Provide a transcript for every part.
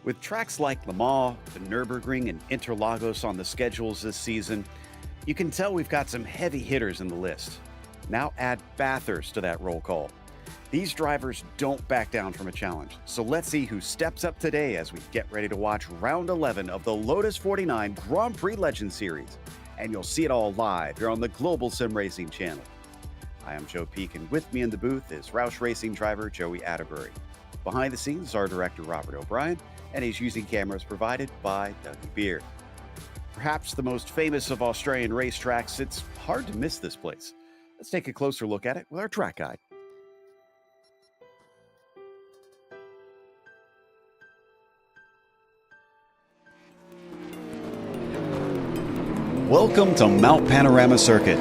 With tracks like Le Mans, the Nürburgring, and Interlagos on the schedules this season, you can tell we've got some heavy hitters in the list. Now add Bathurst to that roll call. These drivers don't back down from a challenge, so let's see who steps up today as we get ready to watch round 11 of the Lotus 49 Grand Prix Legend Series. And you'll see it all live here on the Global Sim Racing channel. I am Joe Peak, and with me in the booth is Roush Racing driver Joey Atterbury. Behind the scenes is our director Robert O'Brien, and he's using cameras provided by Dougie Beard. Perhaps the most famous of Australian racetracks, it's hard to miss this place. Let's take a closer look at it with our track guide. Welcome to Mount Panorama Circuit.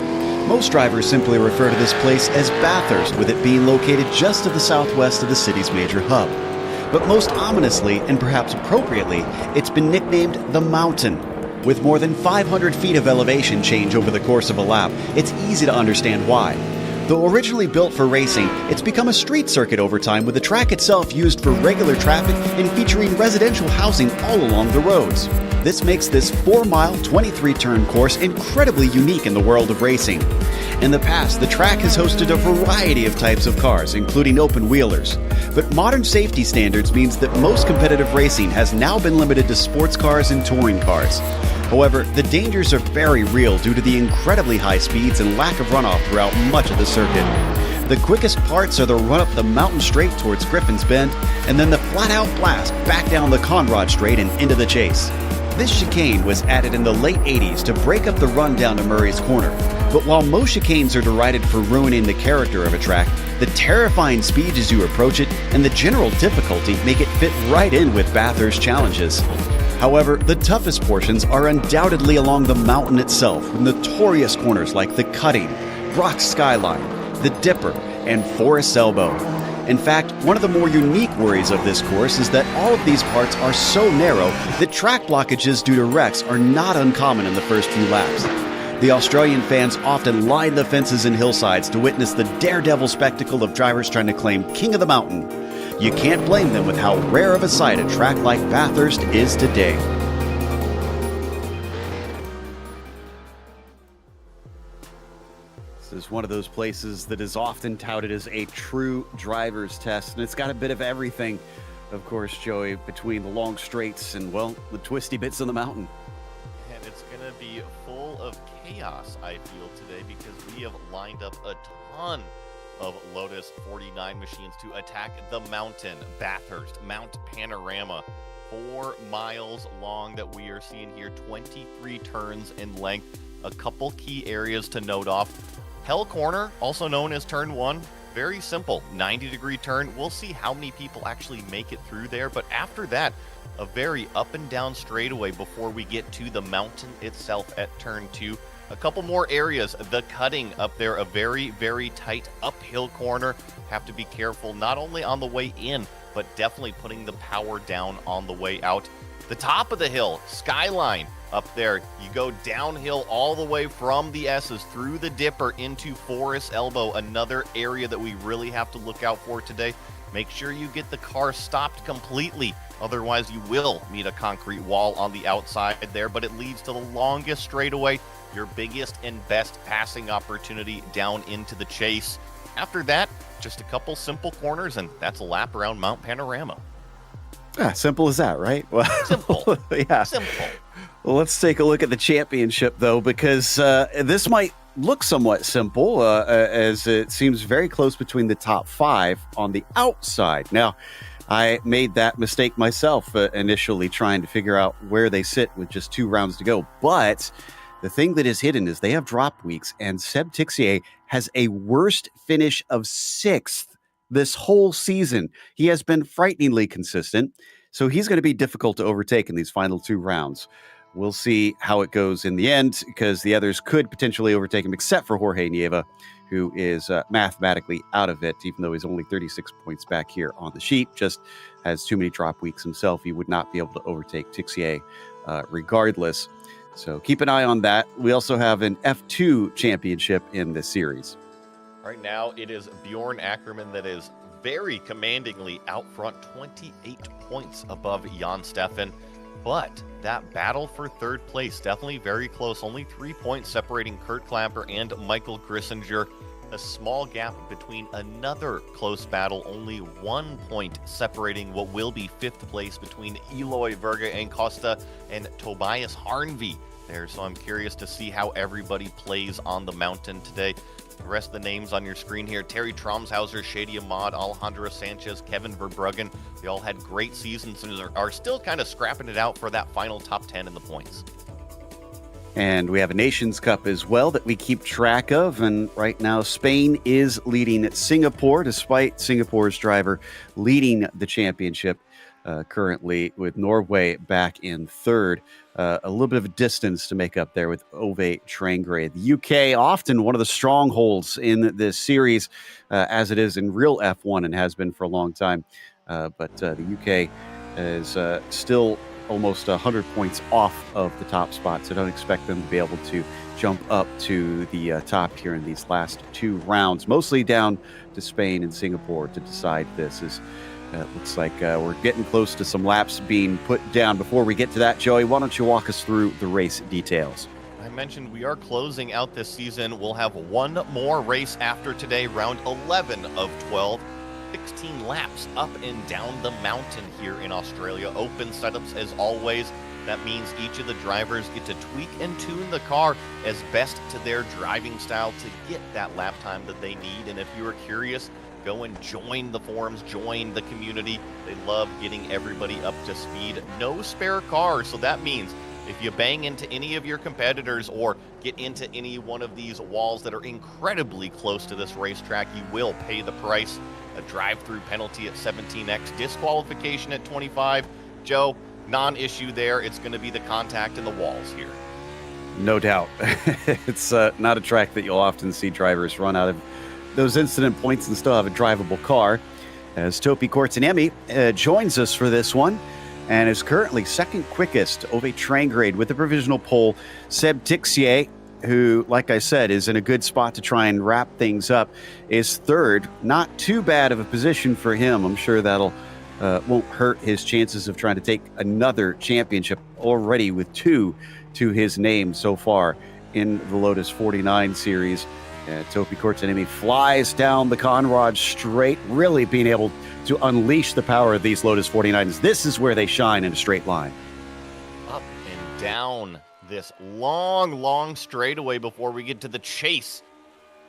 Most drivers simply refer to this place as Bathurst, with it being located just to the southwest of the city's major hub. But most ominously, and perhaps appropriately, it's been nicknamed the Mountain. With more than 500 feet of elevation change over the course of a lap, it's easy to understand why. Though originally built for racing, it's become a street circuit over time, with the track itself used for regular traffic and featuring residential housing all along the roads. This makes this 4-mile, 23-turn course incredibly unique in the world of racing. In the past, the track has hosted a variety of types of cars, including open-wheelers. But modern safety standards means that most competitive racing has now been limited to sports cars and touring cars. However, the dangers are very real due to the incredibly high speeds and lack of runoff throughout much of the circuit. The quickest parts are the run up the mountain straight towards Griffin's Bend, and then the flat-out blast back down the Conrod Straight and into the chase. This chicane was added in the late 80s to break up the run down to Murray's Corner. But while most chicanes are derided for ruining the character of a track, the terrifying speed as you approach it and the general difficulty make it fit right in with Bathurst challenges. However, the toughest portions are undoubtedly along the mountain itself, with notorious corners like the Cutting, Brock's Skyline, the Dipper, and Forest's Elbow. In fact, one of the more unique worries of this course is that all of these parts are so narrow that track blockages due to wrecks are not uncommon in the first few laps. The Australian fans often line the fences and hillsides to witness the daredevil spectacle of drivers trying to claim King of the Mountain. You can't blame them with how rare of a sight a track like Bathurst is today. This is one of those places that is often touted as a true driver's test, and it's got a bit of everything, of course, Joey, between the long straights and, well, the twisty bits of the mountain. And it's going to be full of chaos, I feel, today, because we have lined up a ton of Lotus 49 machines to attack the mountain, Bathurst, Mount Panorama. 4 miles long that we are seeing here, 23 turns in length. A couple key areas to note off. Hell Corner, also known as Turn 1, very simple, 90-degree turn. We'll see how many people actually make it through there, but after that, a very up and down straightaway before we get to the mountain itself at Turn 2. A couple more areas, the Cutting up there, a very, very tight uphill corner. Have to be careful not only on the way in, but definitely putting the power down on the way out. The top of the hill, Skyline, up there, you go downhill all the way from the S's through the Dipper into Forest's Elbow, another area that we really have to look out for today. Make sure you get the car stopped completely, otherwise you will meet a concrete wall on the outside there, but it leads to the longest straightaway, your biggest and best passing opportunity down into the chase. After that, just a couple simple corners, and that's a lap around Mount Panorama. Simple as that, right? Well, Simple. Yeah. Simple. Well, let's take a look at the championship, though, because this might look somewhat simple, as it seems very close between the top 5 on the outside. Now, I made that mistake myself initially, trying to figure out where they sit with just 2 rounds to go. But the thing that is hidden is they have drop weeks, and Seb Tixier has a worst finish of 6th this whole season. He has been frighteningly consistent, so he's going to be difficult to overtake in these final 2 rounds. We'll see how it goes in the end, because the others could potentially overtake him, except for Jorge Nieva, who is mathematically out of it, even though he's only 36 points back here on the sheet. Just has too many drop weeks himself. He would not be able to overtake Tixier regardless. So keep an eye on that. We also have an F2 championship in this series. Right now, it is Bjorn Ackerman that is very commandingly out front, 28 points above Jan Steffen. But that battle for third place, definitely very close. Only 3 points separating Kurt Klamper and Michael Grissinger. A small gap between another close battle, only 1 point separating what will be fifth place between Eloy Verga and Costa and Tobias Harnvey there. So I'm curious to see how everybody plays on the mountain today. The rest of the names on your screen here: Terry Tromshauser, Shady Ahmad, Alejandro Sanchez, Kevin Verbruggen. They all had great seasons and are still kind of scrapping it out for that final top 10 in the points. And we have a Nations Cup as well that we keep track of. And right now, Spain is leading Singapore, despite Singapore's driver leading the championship currently, with Norway back in third. A little bit of a distance to make up there with Ove Trangray. The UK, often one of the strongholds in this series, as it is in real F1 and has been for a long time. But the UK is still almost 100 points off of the top spot, so don't expect them to be able to jump up to the top here in these last two rounds. Mostly down to Spain and Singapore to decide this. Looks like we're getting close to some laps being put down. Before we get to that, Joey, why don't you walk us through the race details? I mentioned we are closing out this season. We'll have one more race after today, round 11 of 12. 16 laps up and down the mountain here in Australia. Open setups as always. That means each of the drivers get to tweak and tune the car as best to their driving style to get that lap time that they need. And if you are curious, go and join the forums, join the community. They love getting everybody up to speed. No spare cars, so that means if you bang into any of your competitors or get into any one of these walls that are incredibly close to this racetrack, you will pay the price. A drive-through penalty at 17x, disqualification at 25. Joe, non-issue there. It's going to be the contact in the walls here. No doubt. It's not a track that you'll often see drivers run out of those incident points and still have a drivable car. As Topi Kortaniemi joins us for this one and is currently second quickest. Ove Trangray with the provisional pole. Seb Tixier, who, like I said, is in a good spot to try and wrap things up, is third. Not too bad of a position for him. I'm sure that'll won't hurt his chances of trying to take another championship, already with 2 to his name so far in the Lotus 49 series. Topi Kortaniemi flies down the Conrad straight, really being able to unleash the power of these Lotus 49s. This is where they shine in a straight line. Up and down this long straightaway before we get to the chase.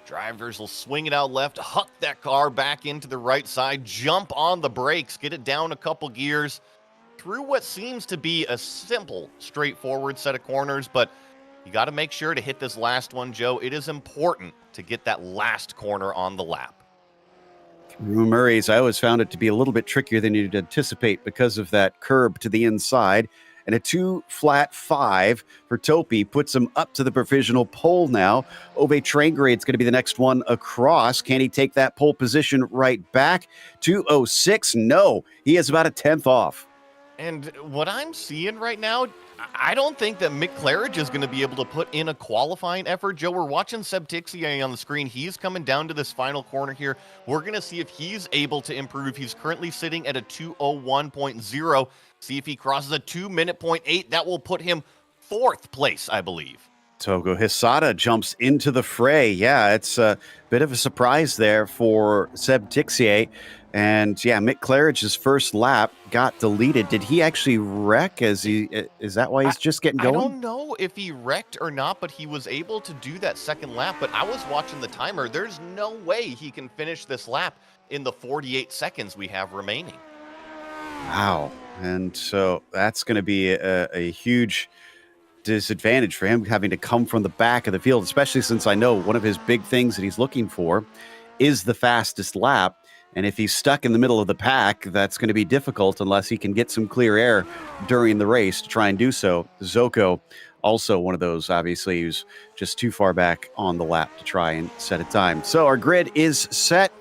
Drivers will swing it out left, huck that car back into the right side, jump on the brakes, get it down a couple gears through what seems to be a simple, straightforward set of corners, but you got to make sure to hit this last one, Joe. It is important to get that last corner on the lap. Murray's, I always found it to be a little bit trickier than you'd anticipate because of that curb to the inside. And a 2-flat 5 for Topi puts him up to the provisional pole now. Ove Trangray is going to be the next one across. Can he take that pole position right back? 2:06? No, he is about a 10th off. And what I'm seeing right now, I don't think that Mick Claridge is going to be able to put in a qualifying effort. Joe, we're watching Seb Tixier on the screen. He's coming down to this final corner here. We're going to see if he's able to improve. He's currently sitting at a 2:01.0. See if he crosses a 2:08. That will put him 4th place, I believe. Togo Hisada jumps into the fray. Yeah, it's a bit of a surprise there for Seb Tixier. And yeah, Mick Claridge's first lap got deleted. Did he actually wreck? Is that why he's just getting going? I don't know if he wrecked or not, but he was able to do that second lap. But I was watching the timer. There's no way he can finish this lap in the 48 seconds we have remaining. Wow. And so that's going to be a huge disadvantage for him, having to come from the back of the field, especially since I know one of his big things that he's looking for is the fastest lap. And if he's stuck in the middle of the pack, that's going to be difficult unless he can get some clear air during the race to try and do so. Zoko, also one of those, obviously, who's just too far back on the lap to try and set a time. So our grid is set.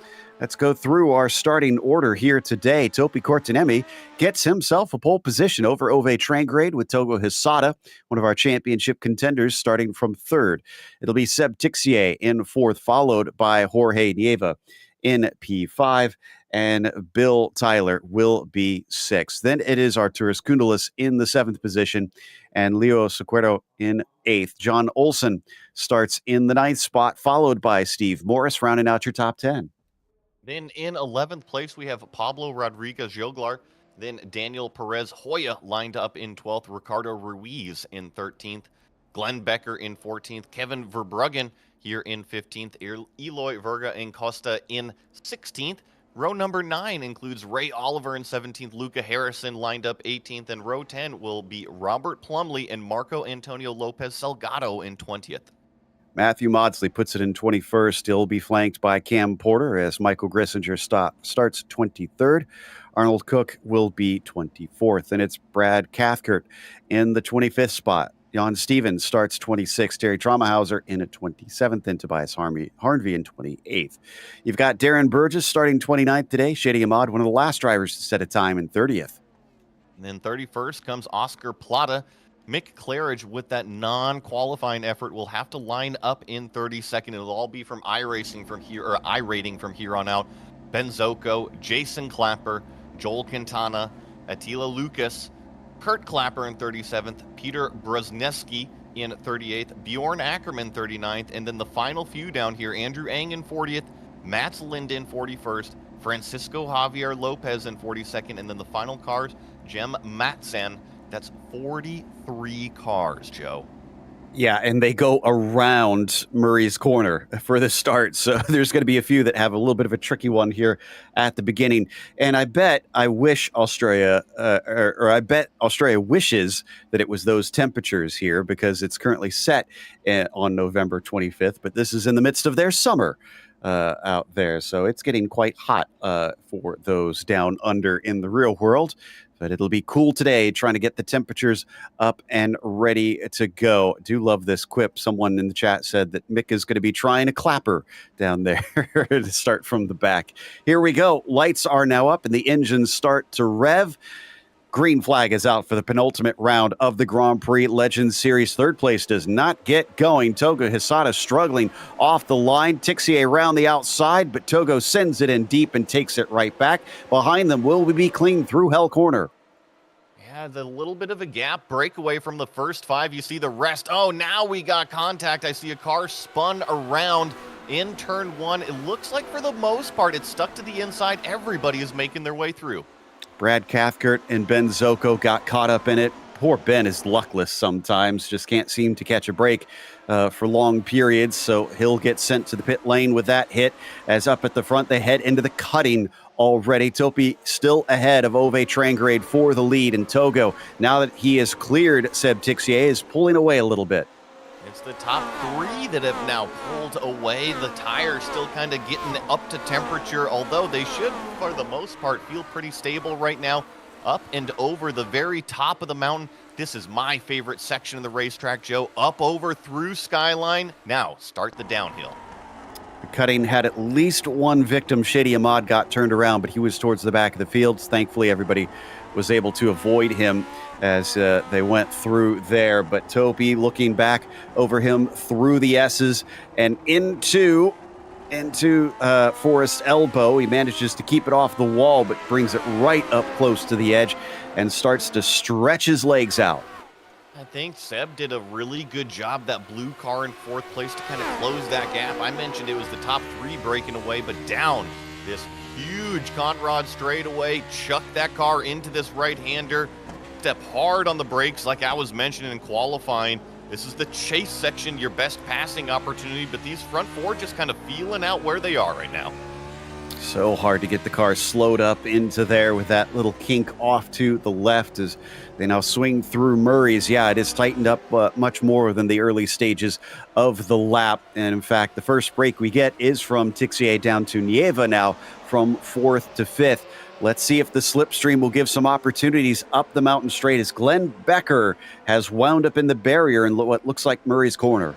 Let's go through our starting order here today. Topi Kortaniemi gets himself a pole position over Ove Trangray with Togo Hisada, one of our championship contenders, starting from third. It'll be Seb Tixier in fourth, followed by Jorge Nieva in P5. and Bill Tyler will be 6th. Then it is Arturas Kundalis in the 7th position and Leo Sequeiro in 8th. John Olson starts in the 9th spot, followed by Steve Morris, rounding out your top 10. Then in 11th place, we have Pablo Rodriguez Joglar. Then Daniel Perez Hoya lined up in 12th. Ricardo Ruiz in 13th. Glenn Becker in 14th. Kevin Verbruggen here in 15th. Eloy Verga and Costa in 16th. Row number 9 includes Ray Oliver in 17th. Luca Harrison lined up 18th. And row 10 will be Robert Plumley and Marco Antonio Lopez Salgado in 20th. Matthew Maudsley puts it in 21st. He'll be flanked by Cam Porter as Michael Grissinger starts 23rd. Arnold Cook will be 24th. And it's Brad Cathcart in the 25th spot. Jan Stevens starts 26th. Terry Traumahauser in at 27th. And Tobias Harnvey in 28th. You've got Darren Burgess starting 29th today. Shady Ahmad, one of the last drivers to set a time, in 30th. And then 31st comes Oscar Plata. Mick Claridge, with that non-qualifying effort, will have to line up in 32nd. It'll all be from iRacing from here, or iRating from here on out. Ben Zocco, Jason Clapper, Joel Quintana, Attila Lucas, Kurt Clapper in 37th, Peter Brzezinski in 38th, Bjorn Ackerman 39th, and then the final few down here, Andrew Eng in 40th, Mats Linde in 41st, Francisco Javier Lopez in 42nd, and then the final cars, Jem Matsen. That's 43 cars, Joe. Yeah, and they go around Murray's corner for the start. So there's going to be a few that have a little bit of a tricky one here at the beginning. And I wish Australia, or I bet Australia wishes that it was those temperatures here, because it's currently set on November 25th. But this is in the midst of their summer out there. So it's getting quite hot for those down under in the real world. But it'll be cool today, trying to get the temperatures up and ready to go. I do love this quip. Someone in the chat said that Mick is going to be trying a clapper down there to start from the back. Here we go. Lights are now up and the engines start to rev. Green flag is out for the penultimate round of the Grand Prix Legends Series. Third place does not get going. Togo Hisada struggling off the line. Tixier around the outside, but Togo sends it in deep and takes it right back. Behind them will be clean through Hell Corner. Yeah, the little bit of a gap breakaway from the first 5. You see the rest. Oh, now we got contact. I see a car spun around in turn 1. It looks like for the most part it's stuck to the inside. Everybody is making their way through. Brad Cathcart and Ben Zocco got caught up in it. Poor Ben is luckless sometimes, just can't seem to catch a break for long periods, so he'll get sent to the pit lane with that hit. As up at the front, they head into the cutting already. Topi still ahead of Ove Trangrade for the lead, and Togo, now that he is cleared Seb Tixier, is pulling away a little bit. It's the top 3 that have now pulled away. The tires still kind of getting up to temperature, although they should, for the most part, feel pretty stable right now. Up and over the very top of the mountain. This is my favorite section of the racetrack, Joe. Up, over, through Skyline. Now, start the downhill. The cutting had at least one victim. Shady Ahmad got turned around, but he was towards the back of the field. Thankfully, everybody was able to avoid him as they went through there. But Topi looking back over him through the S's and into Forrest Elbow. He manages to keep it off the wall, but brings it right up close to the edge and starts to stretch his legs out. I think Seb did a really good job, that blue car in 4th place, to kind of close that gap. I mentioned it was the top 3 breaking away, but down this huge Conrad straightaway, chucked that car into this right-hander, step hard on the brakes like I was mentioning in qualifying. This is the chase section, your best passing opportunity, but these front 4 just kind of feeling out where they are right now. So hard to get the car slowed up into there with that little kink off to the left as they now swing through Murray's. Yeah, it has tightened up much more than the early stages of the lap. And in fact, the first break we get is from Tixier down to Nieva now from 4th to 5th. Let's see if the slipstream will give some opportunities up the mountain straight as Glenn Becker has wound up in the barrier in what looks like Murray's corner.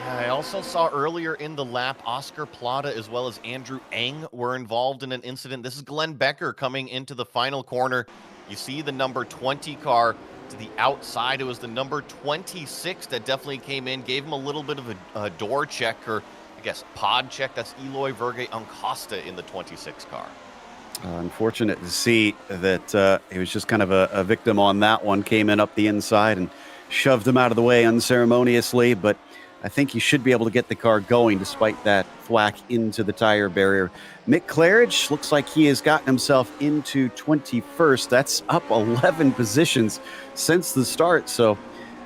I also saw earlier in the lap, Oscar Plata as well as Andrew Eng were involved in an incident. This is Glenn Becker coming into the final corner. You see the number 20 car to the outside. It was the number 26 that definitely came in, gave him a little bit of a door check, or I guess pod check. That's Eloy Verge Acosta in the 26 car. Unfortunate to see that he was just kind of a victim on that one. Came in up the inside and shoved him out of the way unceremoniously, but I think he should be able to get the car going despite that thwack into the tire barrier. Mick Claridge looks like he has gotten himself into 21st. That's up 11 positions since the start. So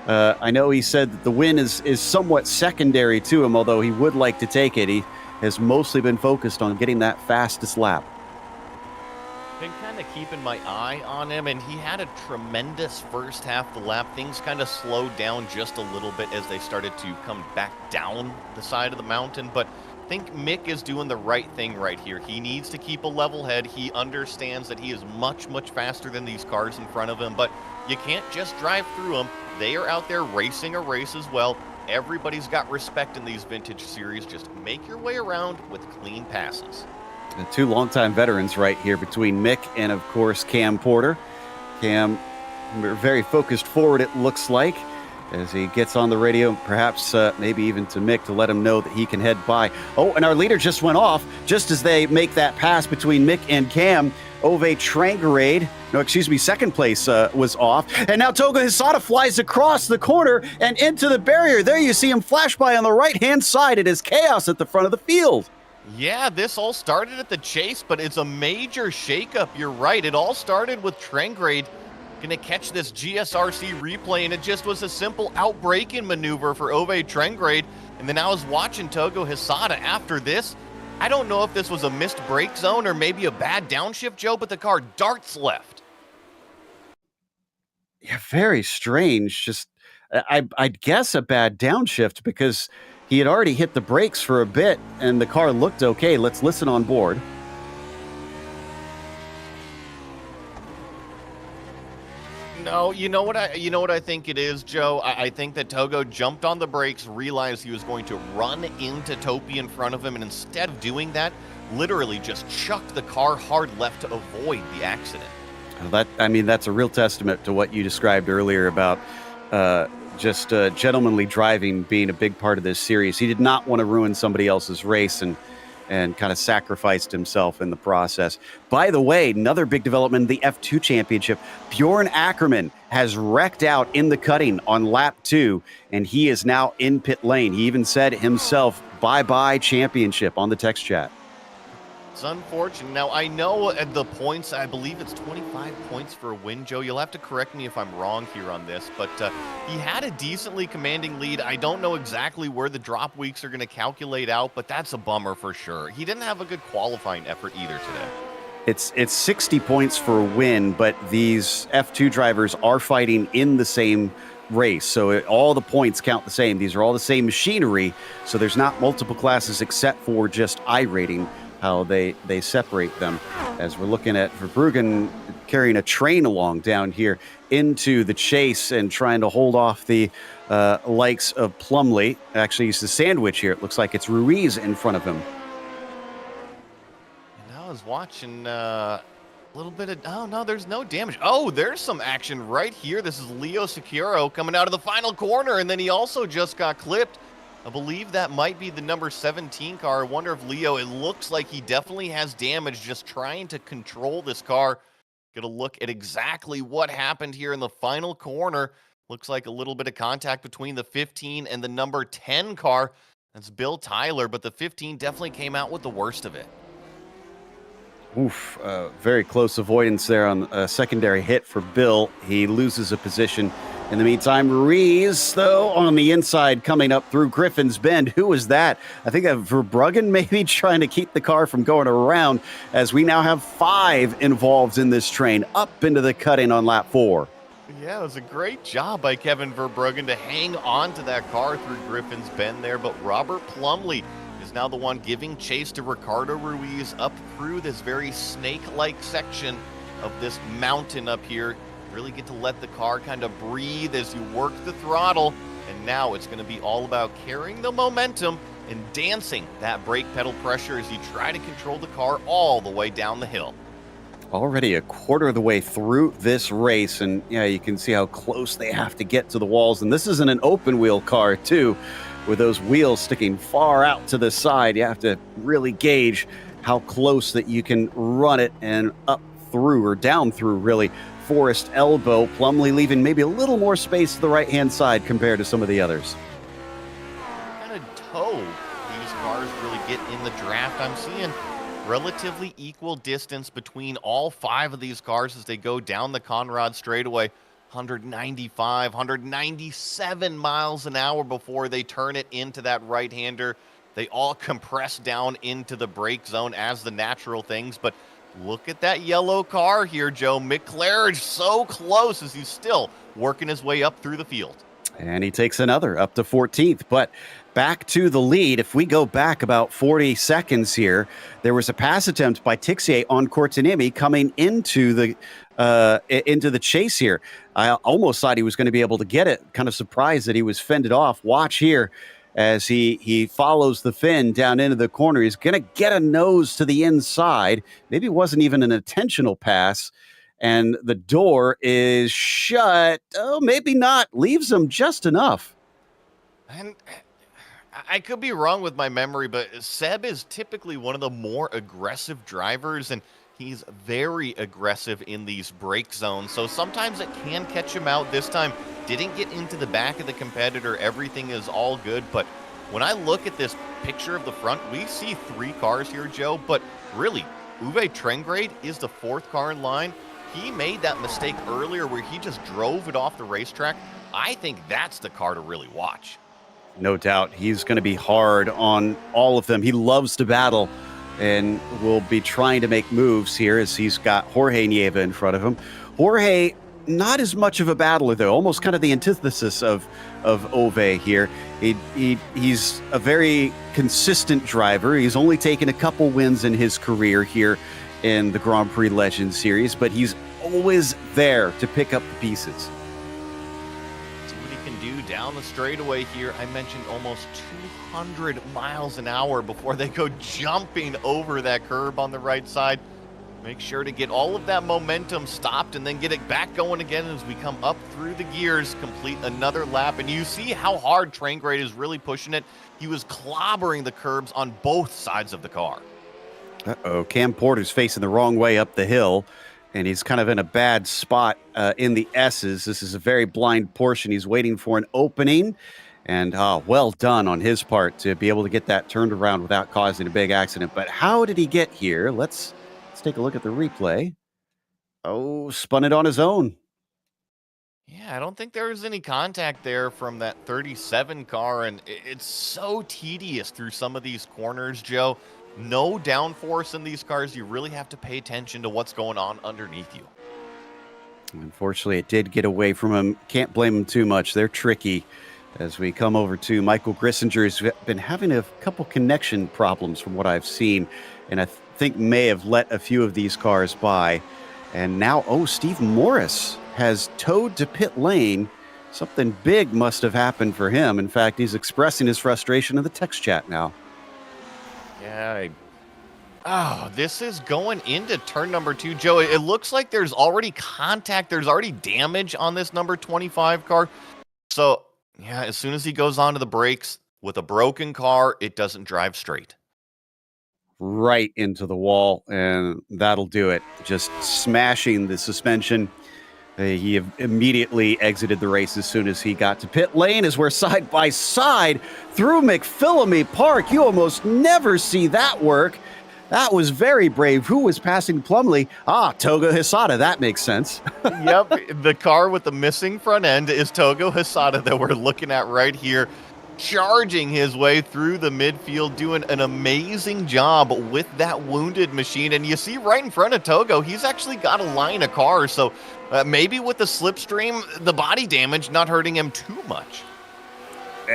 I know he said that the win is somewhat secondary to him, although he would like to take it. He has mostly been focused on getting that fastest lap. Been kind of keeping my eye on him, and he had a tremendous first half of the lap. Things kind of slowed down just a little bit as they started to come back down the side of the mountain, but I think Mick is doing the right thing right here. He needs to keep a level head. He understands that he is much, much faster than these cars in front of him, but you can't just drive through them. They are out there racing a race as well. Everybody's got respect in these vintage series. Just make your way around with clean passes. The two longtime veterans right here between Mick and, of course, Cam Porter. Cam, very focused forward, it looks like, as he gets on the radio, perhaps maybe even to Mick to let him know that he can head by. Oh, and our leader just went off just as they make that pass between Mick and Cam. Ove Trangarade, second place was off. And now Togo Hisada flies across the corner and into the barrier. There you see him flash by on the right-hand side. It is chaos at the front of the field. Yeah, this all started at the chase, but it's a major shakeup. You're right. It all started with Trangrade going to catch this GSRC replay, and it just was a simple outbraking maneuver for Ove Trangrade. And then I was watching Togo Hisada after this. I don't know if this was a missed brake zone or maybe a bad downshift, Joe, but the car darts left. Yeah, very strange. Just, I'd guess a bad downshift because he had already hit the brakes for a bit, and the car looked okay. Let's listen on board. No, you know what I think it is, Joe? I think that Togo jumped on the brakes, realized he was going to run into Topi in front of him, and instead of doing that, literally just chucked the car hard left to avoid the accident. That's a real testament to what you described earlier about just gentlemanly driving being a big part of this series. He did not want to ruin somebody else's race and kind of sacrificed himself in the process. By the way, another big development in the F2 Championship, Bjorn Ackerman has wrecked out in the cutting on lap 2, and he is now in pit lane. He even said himself, bye-bye championship on the text chat. It's unfortunate. Now, I know at the points, I believe it's 25 points for a win, Joe. You'll have to correct me if I'm wrong here on this, but he had a decently commanding lead. I don't know exactly where the drop weeks are going to calculate out, but that's a bummer for sure. He didn't have a good qualifying effort either today. It's 60 points for a win, but these F2 drivers are fighting in the same race, so all the points count the same. These are all the same machinery, so there's not multiple classes except for just iRating, how they separate them. As we're looking at Verbruggen carrying a train along down here into the chase and trying to hold off the likes of Plumley. Actually, it's the sandwich here. It looks like it's Ruiz in front of him. And I was watching a little bit of... Oh, no, there's no damage. Oh, there's some action right here. This is Leo Securo coming out of the final corner, and then he also just got clipped. I believe that might be the number 17 car. I wonder if Leo, it looks like he definitely has damage just trying to control this car. Get a look at exactly what happened here in the final corner. Looks like a little bit of contact between the 15 and the number 10 car. That's Bill Tyler, but the 15 definitely came out with the worst of it. Oof, very close avoidance there on a secondary hit for Bill. He loses a position. In the meantime, Ruiz, though, on the inside coming up through Griffin's Bend. Who was that? I think Verbruggen maybe trying to keep the car from going around, as we now have 5 involved in this train up into the cutting on lap 4. Yeah, it was a great job by Kevin Verbruggen to hang on to that car through Griffin's Bend there, but Robert Plumley is now the one giving chase to Ricardo Ruiz up through this very snake-like section of this mountain up here. Really get to let the car kind of breathe as you work the throttle, and now it's going to be all about carrying the momentum and dancing that brake pedal pressure as you try to control the car all the way down the hill. Already a quarter of the way through this race, and yeah, you can see how close they have to get to the walls. And this isn't an open wheel car too, with those wheels sticking far out to the side. You have to really gauge how close that you can run it and up through or down through, really, Forest Elbow. Plumlee leaving maybe a little more space to the right-hand side compared to some of the others. What kind of toe these cars really get in the draft? I'm seeing relatively equal distance between all 5 of these cars as they go down the Conrad straightaway. 195, 197 miles an hour before they turn it into that right-hander. They all compress down into the brake zone as the natural things, but look at that yellow car here, Joe. McLaren so close as he's still working his way up through the field. And he takes another up to 14th, but back to the lead. If we go back about 40 seconds here, there was a pass attempt by Tixier on Courtenay coming into the chase here. I almost thought he was going to be able to get it. Kind of surprised that he was fended off. Watch here as he follows the fin down into the corner. He's going to get a nose to the inside. Maybe it wasn't even an intentional pass. And the door is shut. Oh, maybe not. Leaves him just enough. And I could be wrong with my memory, but Seb is typically one of the more aggressive drivers, and he's very aggressive in these brake zones. So sometimes it can catch him out. This time, didn't get into the back of the competitor. Everything is all good. But when I look at this picture of the front, we see 3 cars here, Joe. But really, Uwe Trengrade is the 4th car in line. He made that mistake earlier where he just drove it off the racetrack. I think that's the car to really watch. No doubt. He's going to be hard on all of them. He loves to battle and will be trying to make moves here as he's got Jorge Nieva in front of him. Jorge, not as much of a battler, though. Almost kind of the antithesis of Ove here. He's a very consistent driver. He's only taken a couple wins in his career here in the Grand Prix Legends Series, but he's always there to pick up the pieces. See what he can do down the straightaway here. I mentioned almost 200 miles an hour before they go jumping over that curb on the right side. Make sure to get all of that momentum stopped and then get it back going again as we come up through the gears, complete another lap. And you see how hard Trengrade is really pushing it. He was clobbering the curbs on both sides of the car. Uh-oh, Cam Porter's facing the wrong way up the hill, and he's kind of in a bad spot in the S's. This is a very blind portion. He's waiting for an opening, and well done on his part to be able to get that turned around without causing a big accident. But how did he get here? Let's take a look at the replay. Oh, spun it on his own. Yeah, I don't think there was any contact there from that 37 car, and it's so tedious through some of these corners, Joe. No downforce in these cars. You really have to pay attention to what's going on underneath you. Unfortunately, it did get away from him. Can't blame him too much. They're tricky. As we come over to Michael Grissinger, who's been having a couple connection problems from what I've seen, and I think may have let a few of these cars by. And now, Steve Maurice has towed to pit lane. Something big must have happened for him. In fact, he's expressing his frustration in the text chat now. Yeah, this is going into turn number 2, Joe. It looks like there's already contact. There's already damage on this number 25 car. So, yeah, as soon as he goes onto the brakes with a broken car, it doesn't drive straight. Right into the wall, and that'll do it. Just smashing the suspension. He immediately exited the race as soon as he got to pit lane, as we're side by side through McPhillamy Park. You almost never see that work. That was very brave. Who was passing Plumlee? Togo Hisada. That makes sense. Yep, the car with the missing front end is Togo Hisada that we're looking at right here, charging his way through the midfield, doing an amazing job with that wounded machine. And you see right in front of Togo, he's actually got a line of cars. So maybe with the slipstream, the body damage not hurting him too much.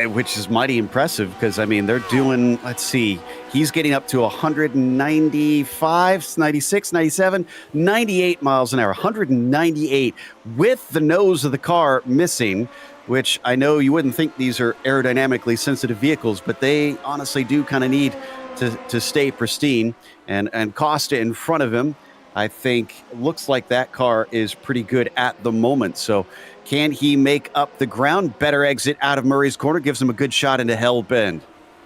Which is mighty impressive because, I mean, they're doing, let's see, he's getting up to 195, 96, 97, 98 miles an hour, 198 with the nose of the car missing, which I know you wouldn't think these are aerodynamically sensitive vehicles, but they honestly do kind of need to stay pristine. And Costa in front of him, I think, looks like that car is pretty good at the moment. So can he make up the ground? Better exit out of Murray's corner, gives him a good shot into Hell Bend.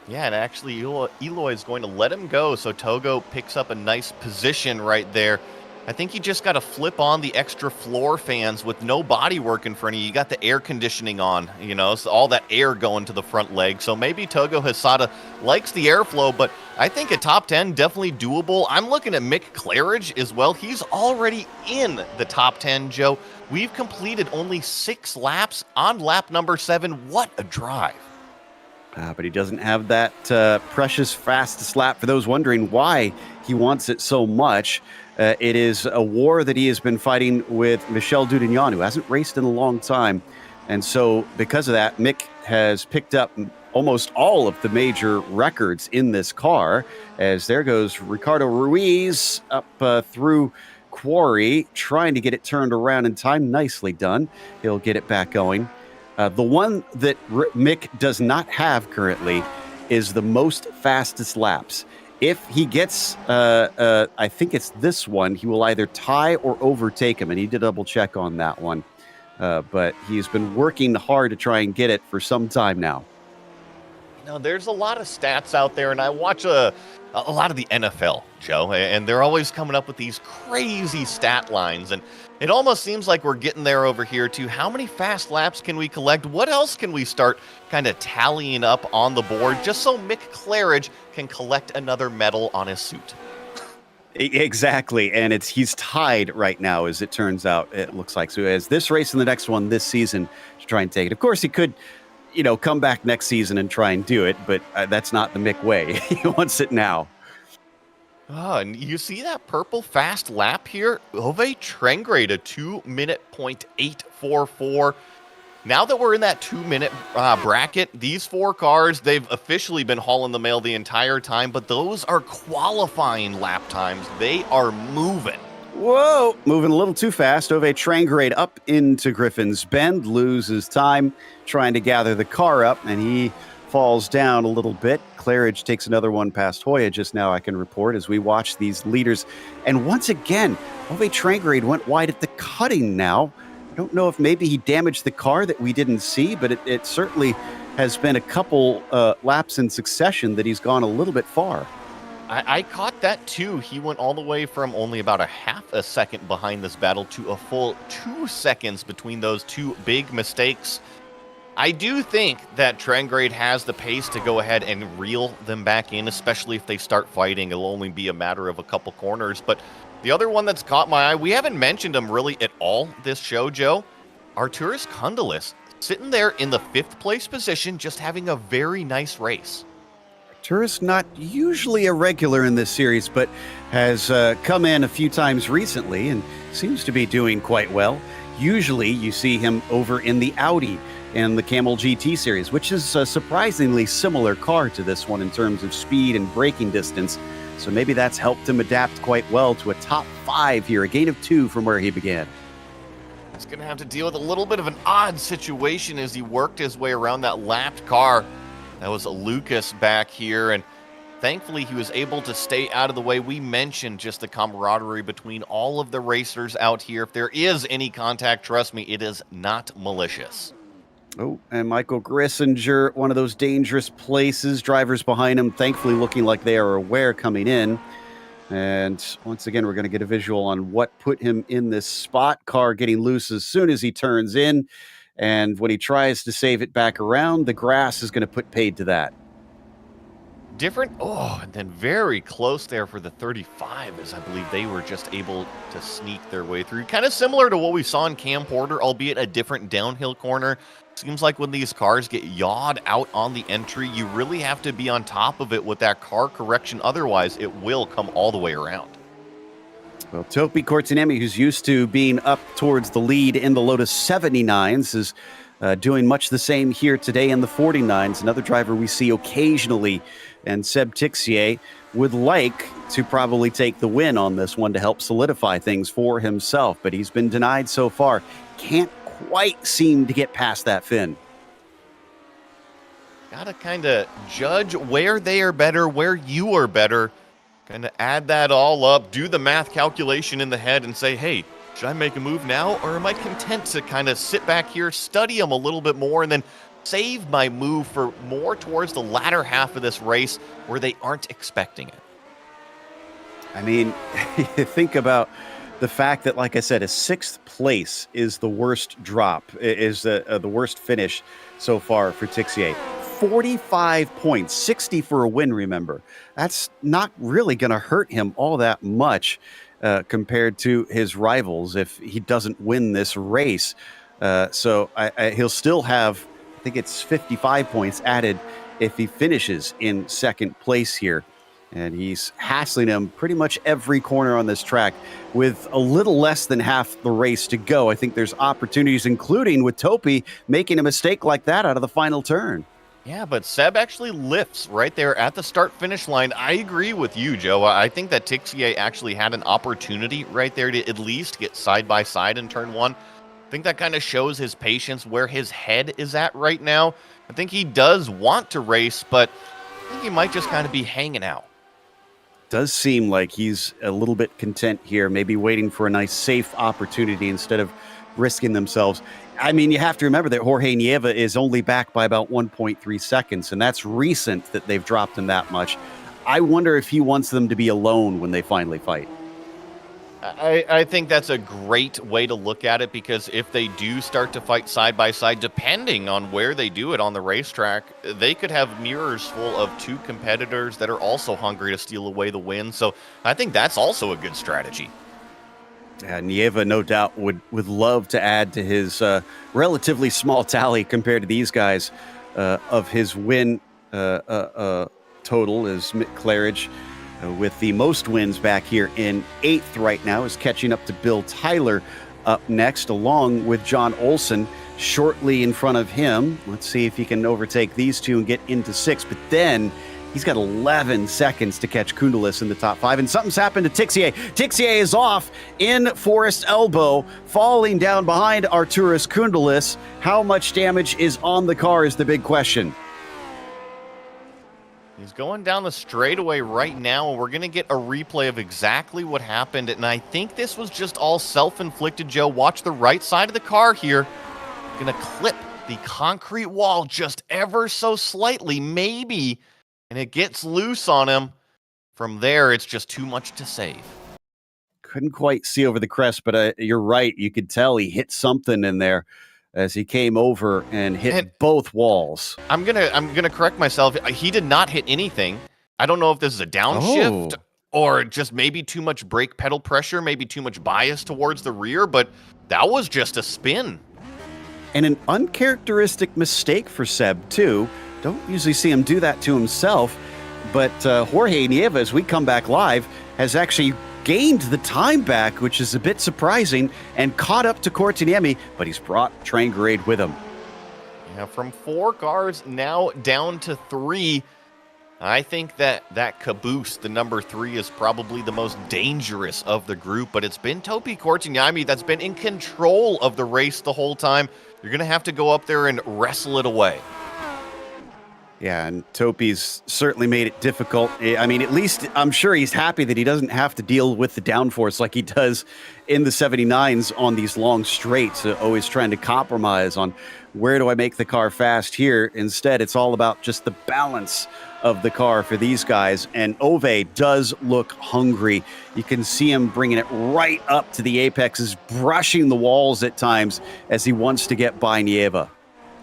Yeah, and actually Eloy is going to let him go, so Togo picks up a nice position right there. I think you just got to flip on the extra floor fans with no body work in front of you. You got the air conditioning on, so all that air going to the front leg. So maybe Togo Hosada likes the airflow, but I think a top 10 definitely doable. I'm looking at Mick Claridge as well. He's already in the top 10, Joe. We've completed only 6 laps on lap number 7. What a drive. But he doesn't have that precious fastest lap. For those wondering why he wants it so much, it is a war that he has been fighting with Michel Dudignan, who hasn't raced in a long time. And so because of that, Mick has picked up almost all of the major records in this car, as there goes Ricardo Ruiz up through Quarry, trying to get it turned around in time. Nicely done. He'll get it back going. The one that Mick does not have currently is the most fastest laps. If he gets, I think it's this one, he will either tie or overtake him, and he did double check on that one. But he's been working hard to try and get it for some time now. Now, there's a lot of stats out there, and I watch a lot of the NFL, Joe, and they're always coming up with these crazy stat lines, and it almost seems like we're getting there over here too. How many fast laps can we collect? What else can we start kind of tallying up on the board just so Mick Claridge can collect another medal on his suit? Exactly, and he's tied right now, as it turns out, it looks like. So he has this race and the next one this season to try and take it. Of course, he could come back next season and try and do it, but that's not the Mick way. He wants it now. Oh, and you see that purple fast lap here? Ove Trengrade, a 2-minute .844. Now that we're in that 2-minute bracket, these 4 cars, they've officially been hauling the mail the entire time, but those are qualifying lap times. They are moving. Whoa, moving a little too fast. Ove Trengrade up into Griffin's Bend, loses time trying to gather the car up, and he falls down a little bit. Claridge takes another one past Hoya just now, I can report, as we watch these leaders. And once again, Ove Trengrade went wide at the cutting now. I don't know if maybe he damaged the car that we didn't see, but it certainly has been a couple laps in succession that he's gone a little bit far. I caught that too. He went all the way from only about a half a second behind this battle to a full 2 seconds between those 2 big mistakes. I do think that Trengrade has the pace to go ahead and reel them back in, especially if they start fighting. It'll only be a matter of a couple corners. But the other one that's caught my eye, we haven't mentioned him really at all this show, Joe. Arturas Kundelis, sitting there in the 5th place position, just having a very nice race. Arturas not usually a regular in this series, but has come in a few times recently and seems to be doing quite well. Usually you see him over in the Audi in the Camel GT series, which is a surprisingly similar car to this one in terms of speed and braking distance. So maybe that's helped him adapt quite well to a top 5 here, a gain of 2 from where he began. He's going to have to deal with a little bit of an odd situation as he worked his way around that lapped car. That was Lucas back here, and thankfully he was able to stay out of the way. We mentioned just the camaraderie between all of the racers out here. If there is any contact, trust me, it is not malicious. Oh, and Michael Grissinger, one of those dangerous places. Drivers behind him, thankfully looking like they are aware coming in. And once again, we're going to get a visual on what put him in this spot. Car getting loose as soon as he turns in. And when he tries to save it back around, the grass is going to put paid to that. Different, and then very close there for the 35, as I believe they were just able to sneak their way through. Kind of similar to what we saw in Cam Porter, albeit a different downhill corner. Seems like when these cars get yawed out on the entry, you really have to be on top of it with that car correction. Otherwise, it will come all the way around. Well, Topi Kortinemi, who's used to being up towards the lead in the Lotus 79s, is doing much the same here today in the 49s. Another driver we see occasionally, and Seb Tixier would like to probably take the win on this one to help solidify things for himself, but he's been denied so far. Can't quite seem to get past that fin. Gotta kind of judge where they are better, where you are better. Kind of add that all up, do the math calculation in the head and say, hey, should I make a move now? Or am I content to kind of sit back here, study them a little bit more, and then save my move for more towards the latter half of this race where they aren't expecting it. I mean, think about the fact that, like I said, a 6th place is the worst drop, is the worst finish so far for Tixier. 45 points, 60 for a win, remember. That's not really going to hurt him all that much compared to his rivals if he doesn't win this race. So he'll still have, I think it's 55 points added if he finishes in 2nd place here. And he's hassling him pretty much every corner on this track with a little less than half the race to go. I think there's opportunities, including with Topi making a mistake like that out of the final turn. Yeah, but Seb actually lifts right there at the start-finish line. I agree with you, Joe. I think that Tixier actually had an opportunity right there to at least get side-by-side in turn 1. I think that kind of shows his patience, where his head is at right now. I think he does want to race, but I think he might just kind of be hanging out. Does seem like he's a little bit content here, maybe waiting for a nice safe opportunity instead of risking themselves. I mean, you have to remember that Jorge Nieva is only back by about 1.3 seconds, and that's recent that they've dropped him that much. I wonder if he wants them to be alone when they finally fight. I think that's a great way to look at it, because if they do start to fight side by side, depending on where they do it on the racetrack, they could have mirrors full of 2 competitors that are also hungry to steal away the win. So I think that's also a good strategy. Yeah, Nieva, no doubt, would love to add to his relatively small tally compared to these guys of his win total, as Mick Claridge, with the most wins back here in 8th right now, is catching up to Bill Tyler up next, along with John Olson shortly in front of him. Let's see if he can overtake these two and get into 6th. But then he's got 11 seconds to catch Kundelis in the top 5. And something's happened to Tixier. Tixier is off in Forest Elbow, falling down behind Arturas Kundelis. How much damage is on the car is the big question. He's going down the straightaway right now, and we're going to get a replay of exactly what happened. And I think this was just all self-inflicted, Joe. Watch the right side of the car here. Going to clip the concrete wall just ever so slightly, maybe, and it gets loose on him. From there, it's just too much to save. Couldn't quite see over the crest, but you're right. You could tell he hit something in there as he came over and hit both walls. I'm gonna correct myself. He did not hit anything. I don't know if this is a downshift or just maybe too much brake pedal pressure, maybe too much bias towards the rear, but that was just a spin. And an uncharacteristic mistake for Seb, too. Don't usually see him do that to himself, but Jorge Nieva, as we come back live, has actually gained the time back, which is a bit surprising, and caught up to Cortiniemi, but he's brought Trangrade with him. Yeah, from 4 cars now down to 3. I think that caboose, the number 3, is probably the most dangerous of the group, but it's been Topi Cortiniemi that's been in control of the race the whole time. You're going to have to go up there and wrestle it away. Yeah, and Topi's certainly made it difficult. I mean, at least I'm sure he's happy that he doesn't have to deal with the downforce like he does in the 79s on these long straights, always trying to compromise on where do I make the car fast here. Instead, it's all about just the balance of the car for these guys. And Ove does look hungry. You can see him bringing it right up to the apexes, brushing the walls at times as he wants to get by Nieva.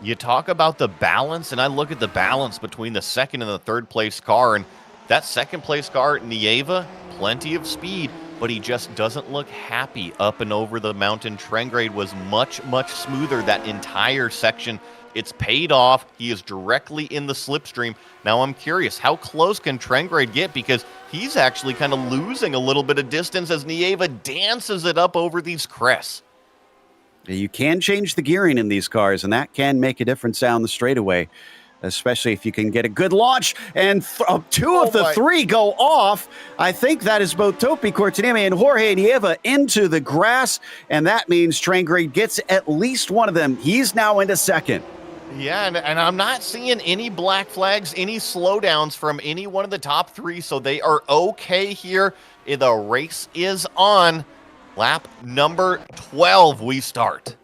You talk about the balance, and I look at the balance between the 2nd and the 3rd place car, and that 2nd place car, Nieva, plenty of speed, but he just doesn't look happy up and over the mountain. Trangrade was much, much smoother that entire section. It's paid off. He is directly in the slipstream. Now I'm curious, how close can Trangrade get? Because he's actually kind of losing a little bit of distance as Nieva dances it up over these crests. You can change the gearing in these cars, and that can make a difference down the straightaway, especially if you can get a good launch. And 2 of the 3 go off. I think that is both Topi Cortiniemi and Jorge Nieva into the grass, and that means Trangrade gets at least one of them. He's now into 2nd. Yeah, and I'm not seeing any black flags, any slowdowns from any one of the top 3, so they are okay here. The race is on. Lap number 12, we start.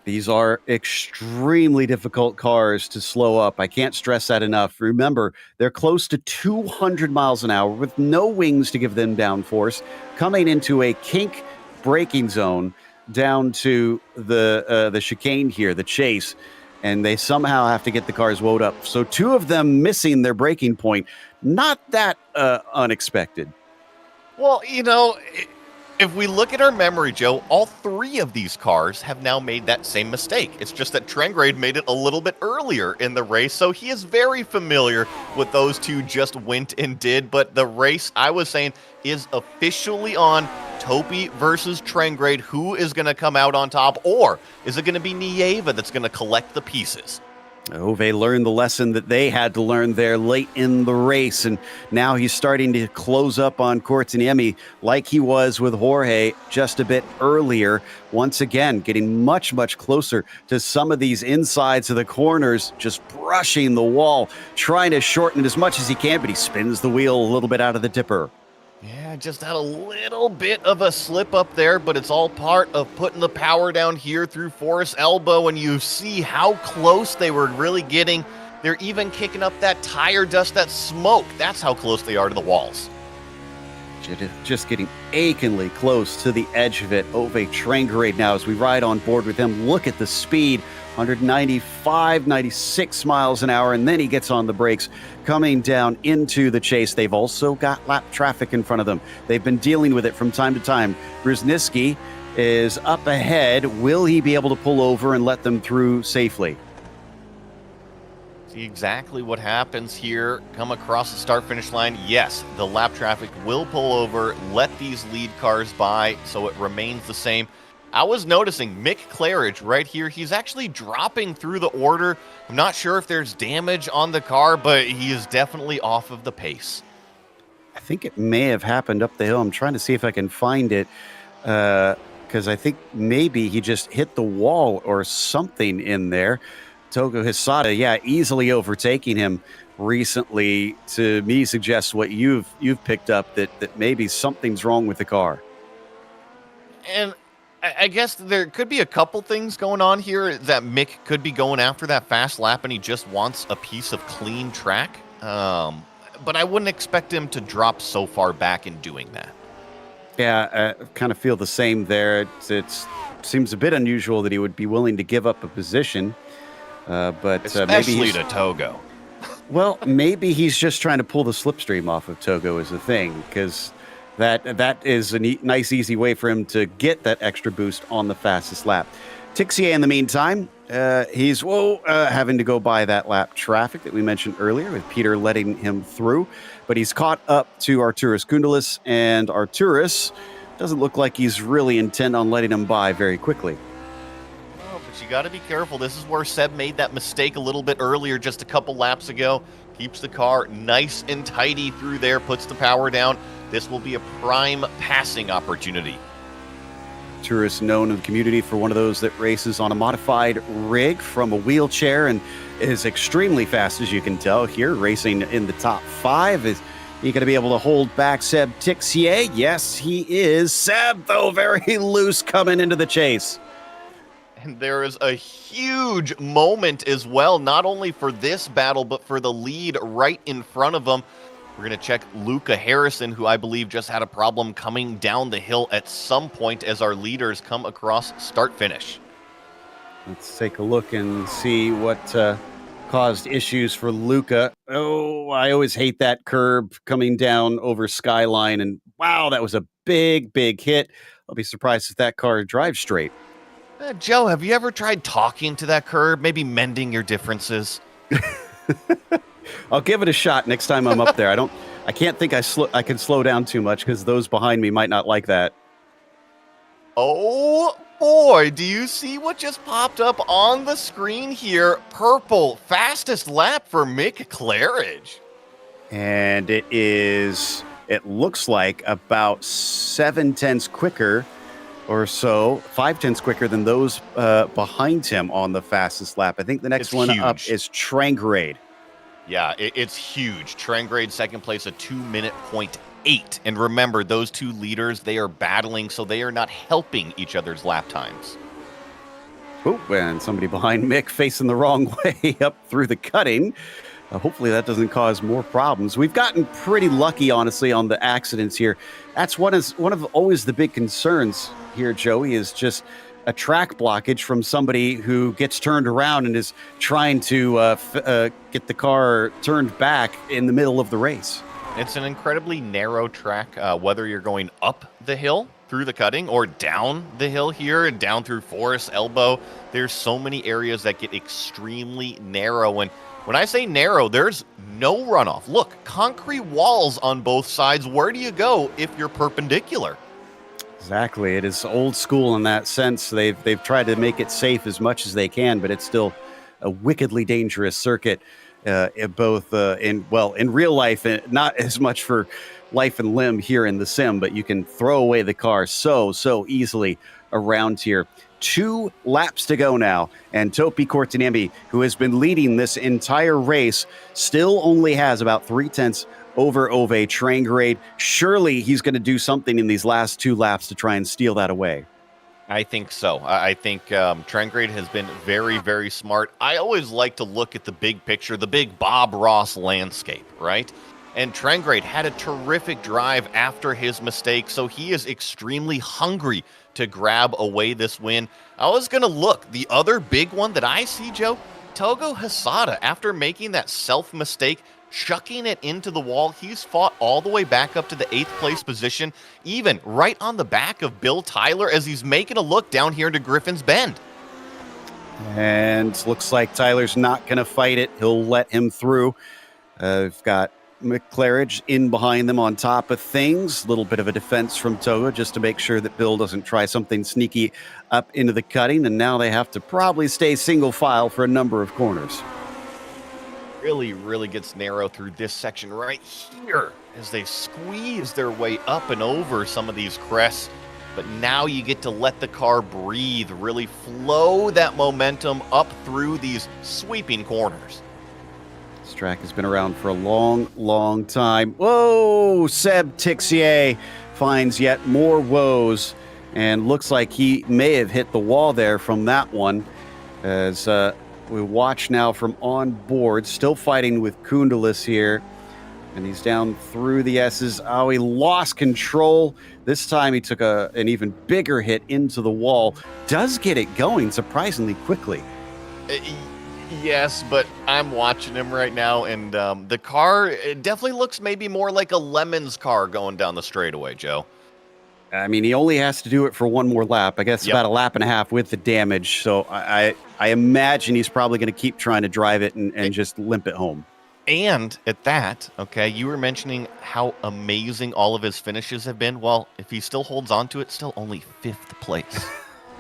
These are extremely difficult cars to slow up. I can't stress that enough. Remember, they're close to 200 miles an hour with no wings to give them downforce, coming into a kink braking zone down to the chicane here, the chase, and they somehow have to get the cars woed up. So two of them missing their braking point. Not that unexpected. Well, if we look at our memory, Joe, all three of these cars have now made that same mistake. It's just that Trengrade made it a little bit earlier in the race, so he is very familiar with those two just went and did. But the race, I was saying, is officially on. Topi versus Trengrade. Who is going to come out on top? Or is it going to be Nieva that's going to collect the pieces? Ove learned the lesson that they had to learn there late in the race, and now he's starting to close up on Cortiniemi like he was with Jorge just a bit earlier. Once again, getting much, much closer to some of these insides of the corners, just brushing the wall, trying to shorten it as much as he can, but he spins the wheel a little bit out of the dipper. Yeah, just had a little bit of a slip up there, but it's all part of putting the power down here through Forest Elbow, and you see how close they were really getting. They're even kicking up that tire dust, that smoke. That's how close they are to the walls. Just getting achingly close to the edge of it. Ove Trengrade now as we ride on board with him. Look at the speed, 195, 96 miles an hour, and then he gets on the brakes coming down into the chase. They've also got lap traffic in front of them. They've been dealing with it from time to time. Brzezinski is up ahead. Will he be able to pull over and let them through safely? See exactly what happens here. Come across the start-finish line. Yes, the lap traffic will pull over, let these lead cars by, so it remains the same. I was noticing Mick Claridge right here. He's actually dropping through the order. I'm not sure if there's damage on the car, but he is definitely off of the pace. I think it may have happened up the hill. I'm trying to see if I can find it because I think maybe he just hit the wall or something in there. Togo Hisada, yeah, easily overtaking him recently. To me, suggests what you've picked up, that maybe something's wrong with the car. And I guess there could be a couple things going on here. That Mick could be going after that fast lap and he just wants a piece of clean track. But I wouldn't expect him to drop so far back in doing that. Yeah, I kind of feel the same there. It seems a bit unusual that he would be willing to give up a position. But especially maybe to Togo. Well, maybe he's just trying to pull the slipstream off of Togo is the thing, because that is a nice, easy way for him to get that extra boost on the fastest lap. Tixier, in the meantime, he's having to go by that lap traffic that we mentioned earlier with Peter letting him through, but he's caught up to Arturas Kundalis, and Arturas doesn't look like he's really intent on letting him by very quickly. You got to be careful. This is where Seb made that mistake a little bit earlier, just a couple laps ago. Keeps the car nice and tidy through there, puts the power down. This will be a prime passing opportunity. Tourist known in the community for one of those that races on a modified rig from a wheelchair and is extremely fast, as you can tell here, racing in the top 5. Is he going to be able to hold back Seb Tixier? Yes, he is. Seb, though, very loose coming into the chase. And there is a huge moment as well, not only for this battle, but for the lead right in front of them. We're going to check Luca Harrison, who I believe just had a problem coming down the hill at some point as our leaders come across start-finish. Let's take a look and see what caused issues for Luca. Oh, I always hate that curb coming down over Skyline. And wow, that was a big, big hit. I'll be surprised if that car drives straight. Joe, have you ever tried talking to that curb? Maybe mending your differences? I'll give it a shot next time I'm up there. I can't think I can slow down too much because those behind me might not like that. Oh boy, do you see what just popped up on the screen here? Purple, fastest lap for Mick Claridge. And it looks like about 7/10 quicker or so, 5/10 quicker than those behind him on the fastest lap. I think the next one up is Trengrade. Yeah, it's huge. Trengrade second place, a 2-minute .8. And remember, those two leaders, they are battling, so they are not helping each other's lap times. Oh, and somebody behind Mick facing the wrong way up through the cutting. Hopefully that doesn't cause more problems. We've gotten pretty lucky, honestly, on the accidents here. That's one of always the big concerns here, Joey, is just a track blockage from somebody who gets turned around and is trying to get the car turned back in the middle of the race. It's an incredibly narrow track, whether you're going up the hill through the cutting or down the hill here and down through Forest Elbow. There's so many areas that get extremely narrow. And when I say narrow, there's no runoff. Look, concrete walls on both sides. Where do you go if you're perpendicular? Exactly. It is old school in that sense. They've tried to make it safe as much as they can, but it's still a wickedly dangerous circuit, in real life, and not as much for life and limb here in the sim, but you can throw away the car so easily around here. 2 laps to go now, and Topi Kortaniemi, who has been leading this entire race, still only has about 3/10 over Ove Trangrade. Surely he's going to do something in these last 2 laps to try and steal that away. I think so. I think Trangrade has been very, very smart. I always like to look at the big picture, the big Bob Ross landscape, right? And Trangrade had a terrific drive after his mistake, so he is extremely hungry to grab away this win. I was going to look. The other big one that I see, Joe, Togo Hasada, after making that self-mistake, chucking it into the wall, he's fought all the way back up to the 8th place position, even right on the back of Bill Tyler as he's making a look down here into Griffin's Bend. And looks like Tyler's not going to fight it. He'll let him through. We've got McClarridge in behind them on top of things. A little bit of a defense from Togo just to make sure that Bill doesn't try something sneaky up into the cutting. And now they have to probably stay single file for a number of corners. Really gets narrow through this section right here as they squeeze their way up and over some of these crests. But now you get to let the car breathe, really flow that momentum up through these sweeping corners. This track has been around for a long time. Whoa! Seb Tixier finds yet more woes and looks like he may have hit the wall there from that one. As we watch now from on board, still fighting with Kundalis here. And he's down through the S's. Oh, he lost control. This time he took an even bigger hit into the wall. Does get it going surprisingly quickly. Yes, but I'm watching him right now, and the car, it definitely looks maybe more like a Lemons car going down the straightaway, Joe. I mean, he only has to do it for one more lap. I guess about a lap and a half with the damage. So I imagine he's probably going to keep trying to drive it and just limp it home. And at that, okay, you were mentioning how amazing all of his finishes have been. Well, if he still holds on to it, still only 5th place.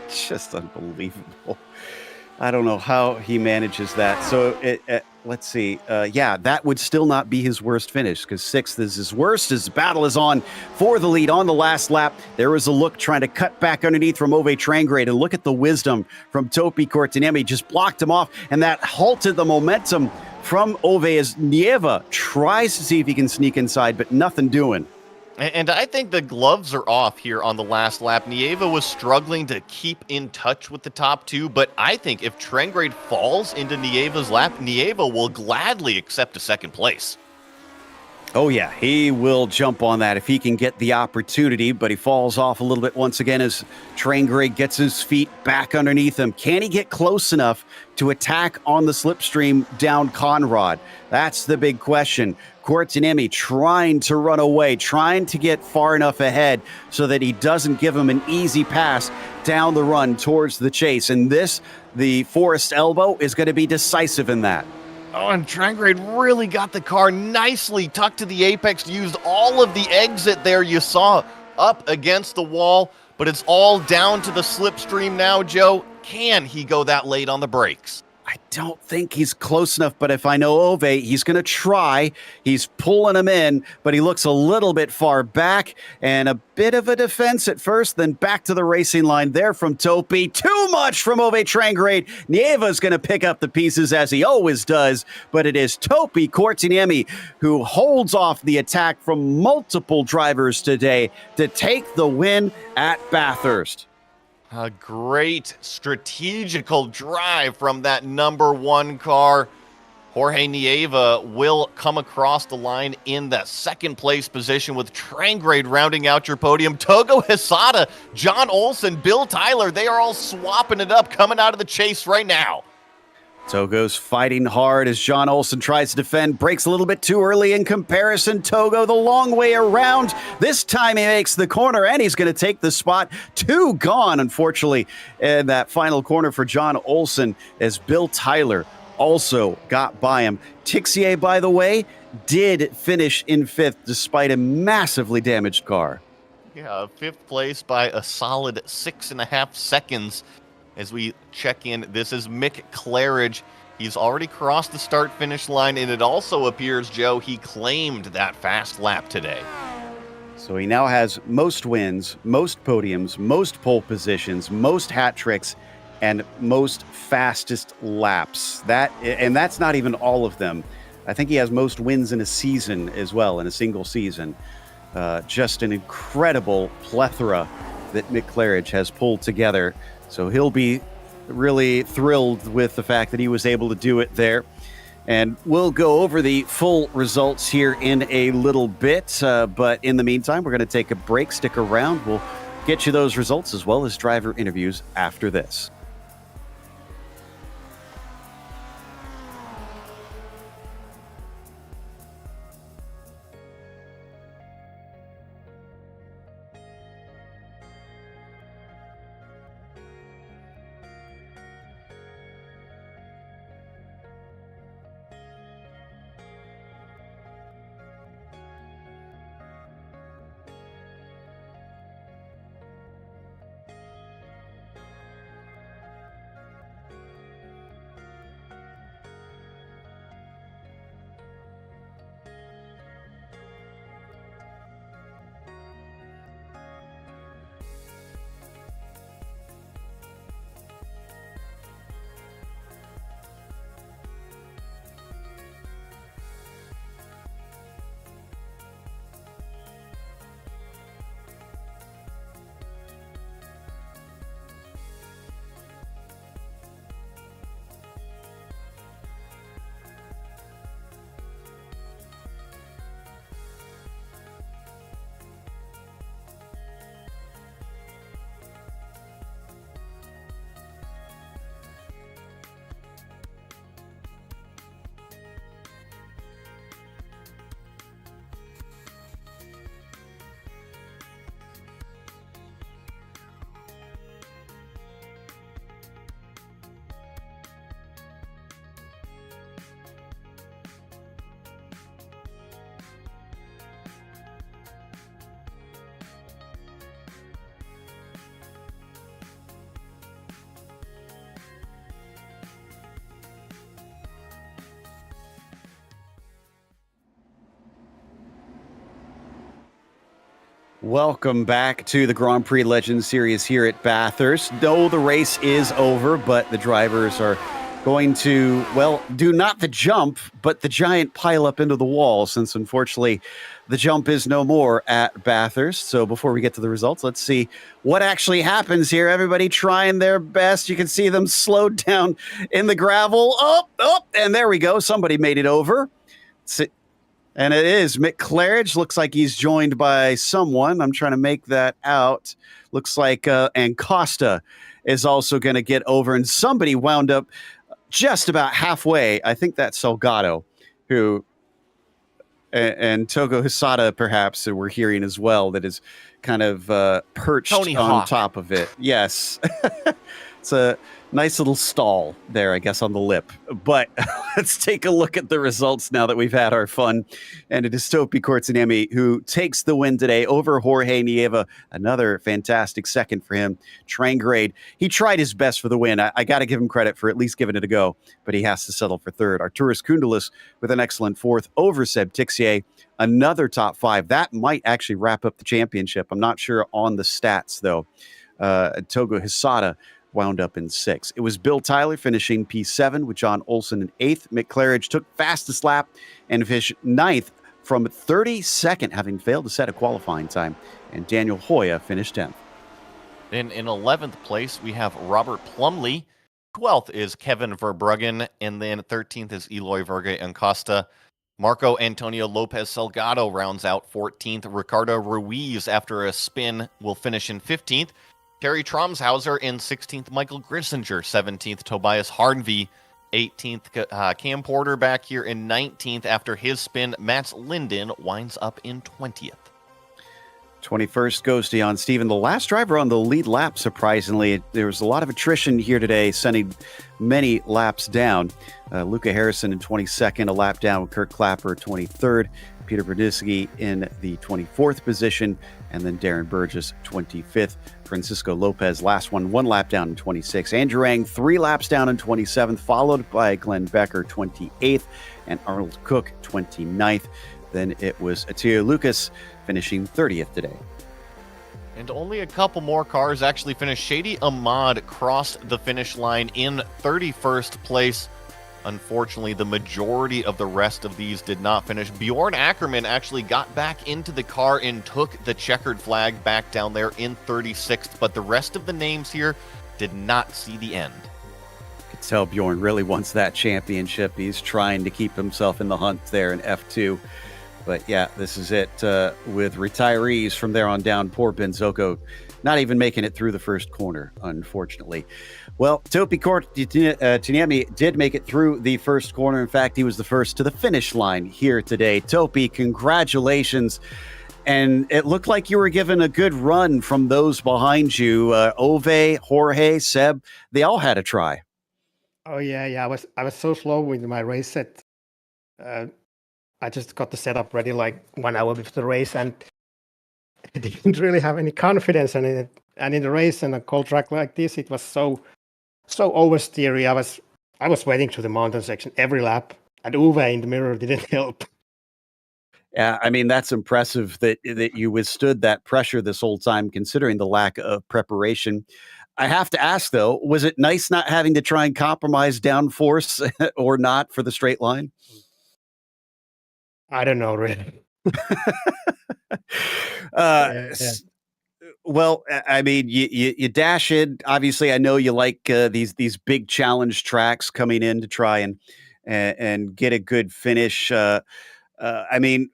Just unbelievable. I don't know how he manages that. So let's see. That would still not be his worst finish because 6th is his worst. His battle is on for the lead on the last lap. There was a look trying to cut back underneath from Ove Trangrade, and look at the wisdom from Topi Kortaniemi. Just blocked him off, and that halted the momentum from Ove as Nieva tries to see if he can sneak inside, but nothing doing. And I think the gloves are off here on the last lap. Nieva was struggling to keep in touch with the top 2, but I think if Trangrade falls into Nieva's lap, Nieva will gladly accept a 2nd place. Oh, yeah, he will jump on that if he can get the opportunity, but he falls off a little bit once again as Trangrade gets his feet back underneath him. Can he get close enough to attack on the slipstream down Conrad? That's the big question. Kortaniemi trying to run away, trying to get far enough ahead so that he doesn't give him an easy pass down the run towards the chase. And the Forest Elbow, is going to be decisive in that. Oh, and Trangrade really got the car nicely tucked to the apex, used all of the exit there you saw up against the wall, but it's all down to the slipstream now, Joe. Can he go that late on the brakes? I don't think he's close enough, but if I know Ove, he's going to try. He's pulling him in, but he looks a little bit far back, and a bit of a defense at first, then back to the racing line there from Topi. Too much from Ove Trangrade. Nieva's going to pick up the pieces as he always does, but it is Topi Kortaniemi who holds off the attack from multiple drivers today to take the win at Bathurst. A great strategical drive from that number one car. Jorge Nieva will come across the line in that second place position with Trangrade rounding out your podium. Togo Hisada, John Olson, Bill Tyler, they are all swapping it up, coming out of the chase right now. Togo's fighting hard as John Olson tries to defend, breaks a little bit too early in comparison. Togo the long way around. This time he makes the corner and he's going to take the spot. Two gone, unfortunately, in that final corner for John Olson as Bill Tyler also got by him. Tixier, by the way, did finish in fifth despite a massively damaged car. Yeah, fifth place by a solid 6.5 seconds. As we check in, this is Mick Claridge. He's already crossed the start-finish line, and it also appears, Joe, he claimed that fast lap today. So he now has most wins, most podiums, most pole positions, most hat tricks, and most fastest laps. And that's not even all of them. I think he has most wins in a season as well, in a single season. Just an incredible plethora that Mick Claridge has pulled together. So he'll be really thrilled with the fact that he was able to do it there. And we'll go over the full results here in a little bit. But in the meantime, we're going to take a break. Stick around. We'll get you those results as well as driver interviews after this. Welcome back to the Grand Prix Legends Series here at Bathurst. No, the race is over, but the drivers are going to, well, do not the jump, but the giant pile up into the wall, since unfortunately the jump is no more at Bathurst. So before we get to the results, let's see what actually happens here. Everybody trying their best. You can see them slowed down in the gravel. Oh, and there we go. Somebody made it over. And it is Mick Claridge. Looks like he's joined by someone. I'm trying to make that out. Looks like and Costa is also going to get over. And somebody wound up just about halfway. I think that's Salgado, who and Togo Hisada, perhaps, that we're hearing as well, that is kind of perched Tony on Hawk. top of it. Yes. It's a nice little stall there, I guess, on the lip. But let's take a look at the results now that we've had our fun. And it is Topi Kortsanemi who takes the win today over Jorge Nieva. Another fantastic second for him. Trangrade, he tried his best for the win. I got to give him credit for at least giving it a go, but he has to settle for third. Arturas Koundalis with an excellent fourth over Seb Tixier. Another top five. That might actually wrap up the championship. I'm not sure on the stats, though. Togo Hisada wound up in sixth. It was Bill Tyler finishing P7 with John Olson in eighth. Mick Claridge took fastest lap and finished ninth from 32nd, having failed to set a qualifying time. And Daniel Hoya finished 10th. In 11th place, we have Robert Plumley. 12th is Kevin Verbruggen, and then 13th is Eloy Verge and Costa. Marco Antonio Lopez Salgado rounds out 14th. Ricardo Ruiz, after a spin, will finish in 15th. Terry Tromshauser in 16th. Michael Grissinger, 17th. Tobias Harnvey, 18th. Cam Porter back here in 19th after his spin. Mats Linden winds up in 20th. 21st goes to Jan Steven, the last driver on the lead lap, surprisingly. There was a lot of attrition here today, sending many laps down. Luca Harrison in 22nd, a lap down with Kirk Clapper 23rd. Peter Berdysky in the 24th position, and then Darren Burgess 25th. Francisco Lopez, last one lap down in 26th. Andrew Ang, 3 laps down in 27th, followed by Glenn Becker 28th, and Arnold Cook 29th. Then it was Attila Lucas finishing 30th today. And only a couple more cars actually finished. Shady Ahmad crossed the finish line in 31st place. Unfortunately, the majority of the rest of these did not finish. Bjorn Ackerman actually got back into the car and took the checkered flag back down there in 36th, but the rest of the names here did not see the end. You could tell Bjorn really wants that championship. He's trying to keep himself in the hunt there in F2. But yeah, this is it with retirees from there on down. Poor Benzoko not even making it through the first corner, unfortunately. Well, Topi Koirtiniemi did make it through the first corner. In fact, he was the first to the finish line here today. Topi, congratulations. And it looked like you were given a good run from those behind you. Ove, Jorge, Seb, they all had a try. Oh, yeah. I was so slow with my race set. I just got the setup ready like 1 hour before the race, and I didn't really have any confidence in it. And in the race and a cold track like this, it was so oversteery. I was waiting to the mountain section every lap, and Uwe in the mirror didn't help. Yeah, I mean, that's impressive that you withstood that pressure this whole time, considering the lack of preparation. I have to ask, though, was it nice not having to try and compromise downforce or not for the straight line? I don't know, really. Yeah. Well, I mean, you dash in. Obviously, I know you like these big challenge tracks coming in to try and get a good finish. I mean,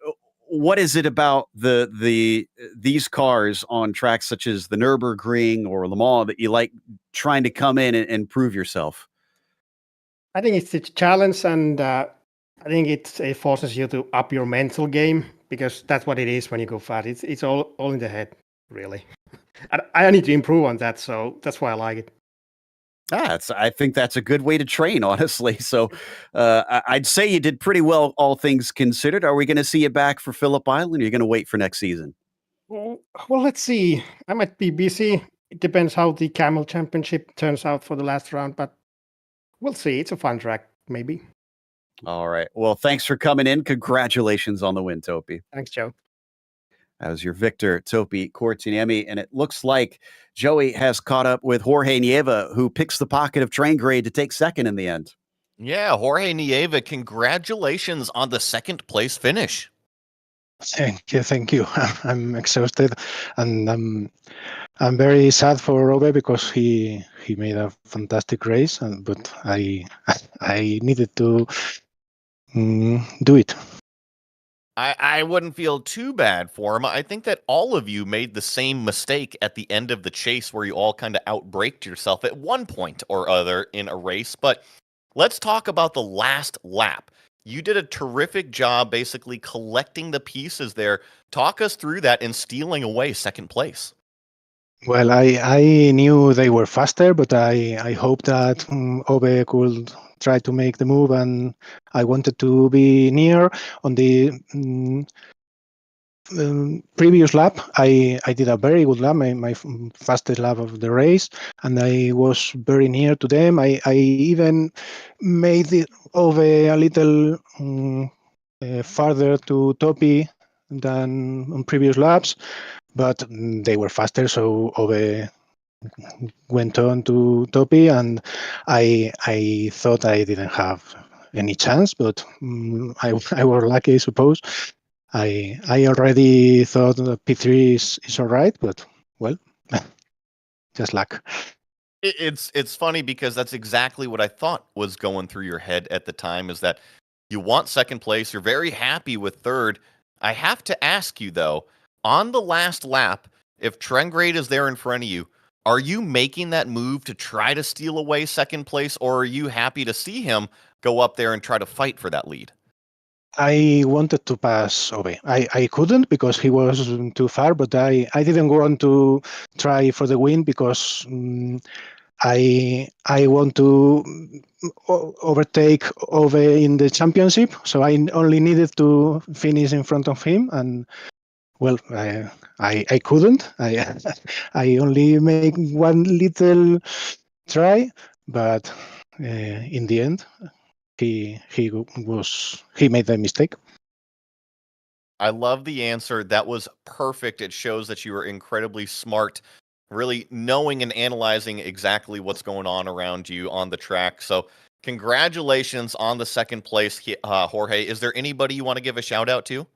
what is it about these cars on tracks such as the Nürburgring or Le Mans that you like trying to come in and prove yourself? I think it's a challenge, and I think it forces you to up your mental game, because that's what it is when you go fast. It's all in the head, really. I need to improve on that, so that's why I like it. I think that's a good way to train, honestly. So I'd say you did pretty well, all things considered. Are we going to see you back for Phillip Island, or are you going to wait for next season? Well, let's see. I might be busy. It depends how the Camel Championship turns out for the last round, but we'll see. It's a fun track, maybe. All right. Well, thanks for coming in. Congratulations on the win, Topi. Thanks, Joe. That was your victor, Topi Koirtiniemi. And it looks like Joey has caught up with Jorge Nieva, who picks the pocket of train grade to take second in the end. Yeah, Jorge Nieva, congratulations on the second place finish. Thank you. I'm exhausted, and I'm very sad for Robe because he made a fantastic race, but I needed to do it. I wouldn't feel too bad for him. I think that all of you made the same mistake at the end of the chase where you all kind of outbraked yourself at one point or other in a race. But let's talk about the last lap. You did a terrific job basically collecting the pieces there. Talk us through that and stealing away second place. Well, I knew they were faster, but I hoped that Obe could try to make the move, and I wanted to be near. On the previous lap, I did a very good lap, my fastest lap of the race, and I was very near to them. I even made it Ove a little farther to Topi than on previous laps, but they were faster, so Ove went on to Topi, and I thought I didn't have any chance, but I was lucky, I suppose. I already thought that P3 is all right, but well. just luck. It's funny because that's exactly what I thought was going through your head at the time, is that you want second place, you're very happy with third. I have to ask you though, on the last lap, if Trengrade is there in front of you, are you making that move to try to steal away second place, or are you happy to see him go up there and try to fight for that lead? I wanted to pass Ove. I couldn't because he was too far, but I didn't want to try for the win because I want to overtake Ove in the championship. So I only needed to finish in front of him, and well, I couldn't. I only make one little try, but in the end, he made the mistake. I love the answer. That was perfect. It shows that you are incredibly smart, really knowing and analyzing exactly what's going on around you on the track. So congratulations on the second place, Jorge. Is there anybody you want to give a shout out to?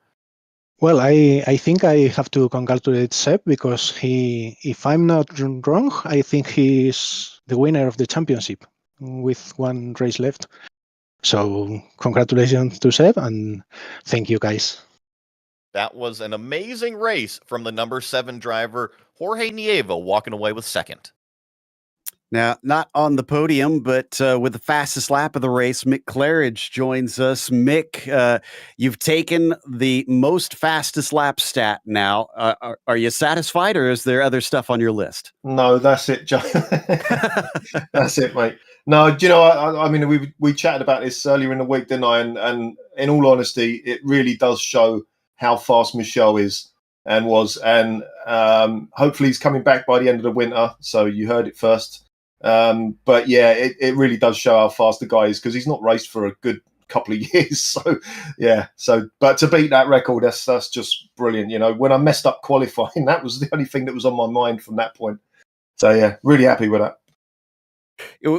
Well, I think I have to congratulate Seb because if I'm not wrong, I think he's the winner of the championship with one race left. So congratulations to Seb and thank you guys. That was an amazing race from the number 7 driver, Jorge Nieva, walking away with second. Now, not on the podium, but with the fastest lap of the race, Mick Claridge joins us. Mick, you've taken the most fastest lap stat now. Are you satisfied, or is there other stuff on your list? No, that's it, Joe. That's it, mate. No, do you know, I mean, we chatted about this earlier in the week, didn't I? And in all honesty, it really does show how fast Michel is and was. And hopefully he's coming back by the end of the winter. So you heard it first. But yeah, it really does show how fast the guy is because he's not raced for a good couple of years. So yeah, but to beat that record, that's just brilliant. You know, when I messed up qualifying, that was the only thing that was on my mind from that point. So yeah, really happy with that.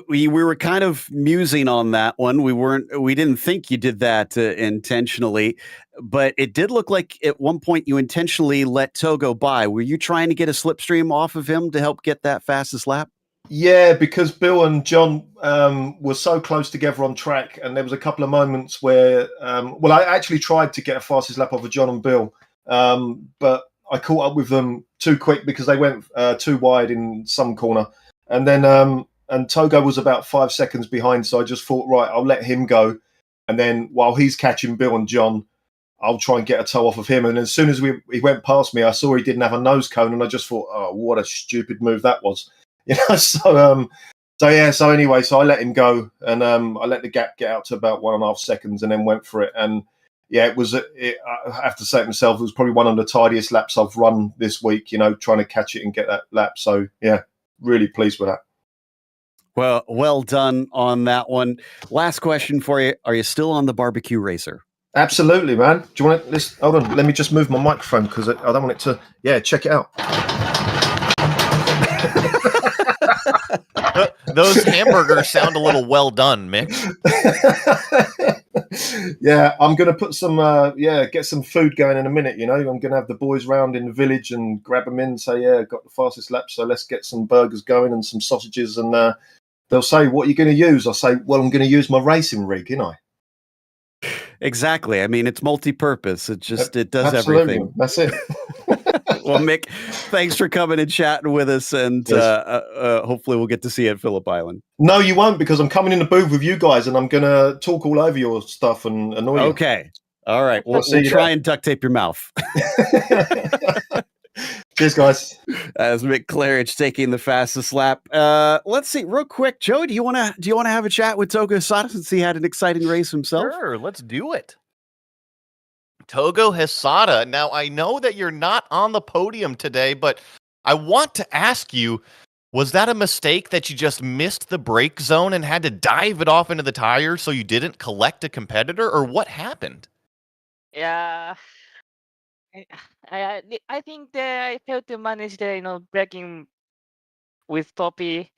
We were kind of musing on that one. We didn't think you did that intentionally, but it did look like at one point you intentionally let Togo by. Were you trying to get a slipstream off of him to help get that fastest lap? Yeah, because Bill and John were so close together on track, and there was a couple of moments where, I actually tried to get a fastest lap off of John and Bill, but I caught up with them too quick because they went too wide in some corner, and then and Togo was about 5 seconds behind, so I just thought, right, I'll let him go, and then while he's catching Bill and John, I'll try and get a toe off of him. And as soon as he went past me, I saw he didn't have a nose cone, and I just thought, oh, what a stupid move that was. You know, so anyway, so I let him go, and I let the gap get out to about 1.5 seconds, and then went for it. And yeah, I have to say it myself, it was probably one of the tidiest laps I've run this week. You know, trying to catch it and get that lap. So yeah, really pleased with that. Well done on that one. Last question for you: are you still on the barbecue racer? Absolutely, man. Do you want to listen? Hold on, let me just move my microphone because I don't want it to. Yeah, check it out. Those hamburgers sound a little well done, Mick. Yeah, I'm going to put some, get some food going in a minute, you know. I'm going to have the boys round in the village and grab them in, say, yeah, got the fastest lap, so let's get some burgers going and some sausages. And they'll say, what are you going to use? I'll say, well, I'm going to use my racing rig, you know. Exactly. I mean, it's multi-purpose. It does Absolutely. everything. That's it. Well, Mick, thanks for coming and chatting with us, and hopefully we'll get to see you at Phillip Island. No, you won't, because I'm coming in the booth with you guys, and I'm going to talk all over your stuff and annoy you. Okay. All right. We'll try and duct tape your mouth. Cheers, guys. As Mick Claridge taking the fastest lap. Let's see, real quick, Joe. Do you want to have a chat with Togo Hesada since he had an exciting race himself? Sure, let's do it. Togo Hesada. Now, I know that you're not on the podium today, but I want to ask you, was that a mistake that you just missed the brake zone and had to dive it off into the tire so you didn't collect a competitor, or what happened? Yeah, I think that I failed to manage the braking with Toppy.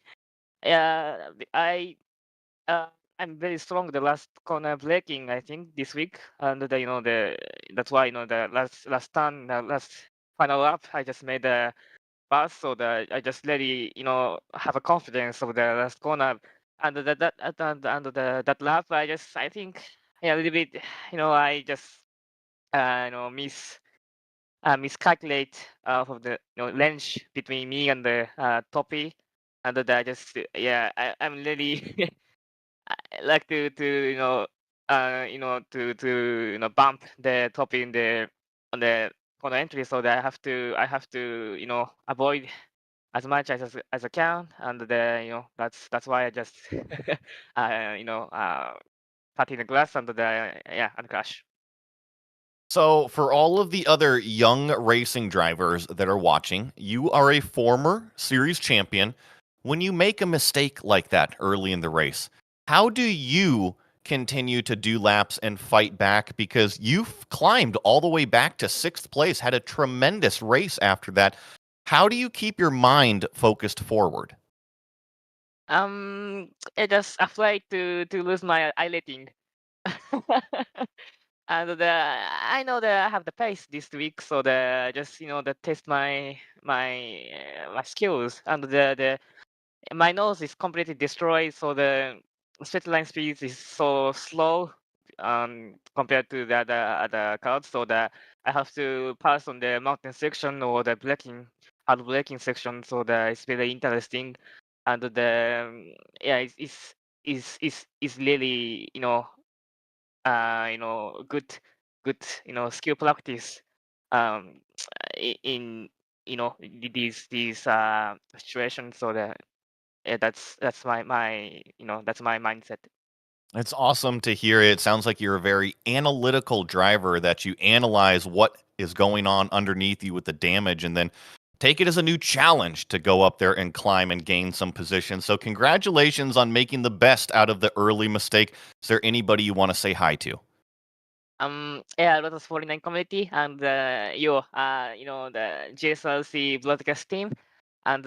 I'm very strong the last corner braking, I think, this week, and that's why the last turn, the last final lap, I just made a bus, so that I just really, have a confidence of the last corner. And that lap, I think, yeah, a little bit, I just, miscalculate of the range between me and the Toppy, and that I just, I'm really I like to bump the Toppy in the on the corner entry, so that I have to avoid as much as I can, and that's why I just cut in the glass and and crash. So, for all of the other young racing drivers that are watching, you are a former series champion. When you make a mistake like that early in the race, how do you continue to do laps and fight back? Because you've climbed all the way back to 6th place, had a tremendous race after that. How do you keep your mind focused forward? I just afraid to lose my eye rating. And I know that I have the pace this week, so just the test my skills, and the my nose is completely destroyed, so the straight line speed is so slow compared to the other cars, so that I have to pass on the mountain section or the hard braking section, so that it's very interesting, and yeah, it's really good skill practice um in these situations, so that that's my mindset. It's awesome to hear. It sounds like you're a very analytical driver, that you analyze what is going on underneath you with the damage and then take it as a new challenge to go up there and climb and gain some position. So congratulations on making the best out of the early mistake. Is there anybody you want to say hi to? Yeah, Lotus 49 community, and the GSRC broadcast team, and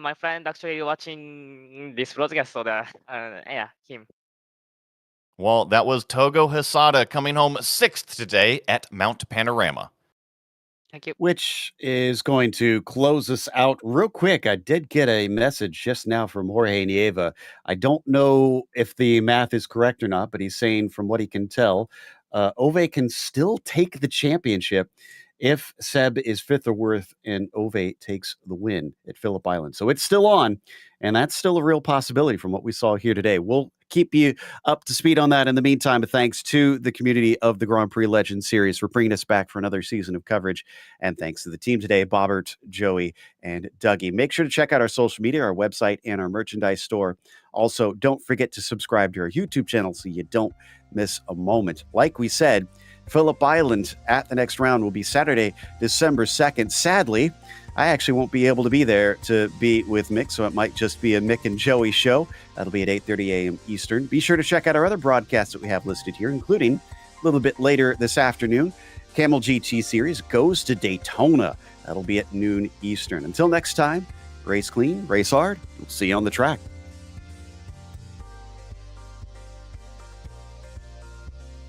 my friend actually watching this broadcast, so him. Well, that was Togo Hisada coming home 6th today at Mount Panorama. Thank you. Which is going to close us out real quick. I did get a message just now from Jorge Nieva. I don't know if the math is correct or not, but he's saying from what he can tell, Ove can still take the championship if Seb is 5th or worth and Ove takes the win at Phillip Island. So it's still on, and that's still a real possibility from what we saw here today. We'll keep you up to speed on that in the meantime, but thanks to the community of the Grand Prix Legends series for bringing us back for another season of coverage. And thanks to the team today, Bobbert, Joey, and Dougie. Make sure to check out our social media, our website, and our merchandise store. Also, don't forget to subscribe to our YouTube channel so you don't miss a moment. Like we said, Phillip Island at the next round will be Saturday, December 2nd. Sadly, I actually won't be able to be there to be with Mick, so it might just be a Mick and Joey show. That'll be at 8:30 a.m. Eastern. Be sure to check out our other broadcasts that we have listed here, including a little bit later this afternoon, Camel GT Series goes to Daytona. That'll be at noon Eastern. Until next time, race clean, race hard. We'll see you on the track.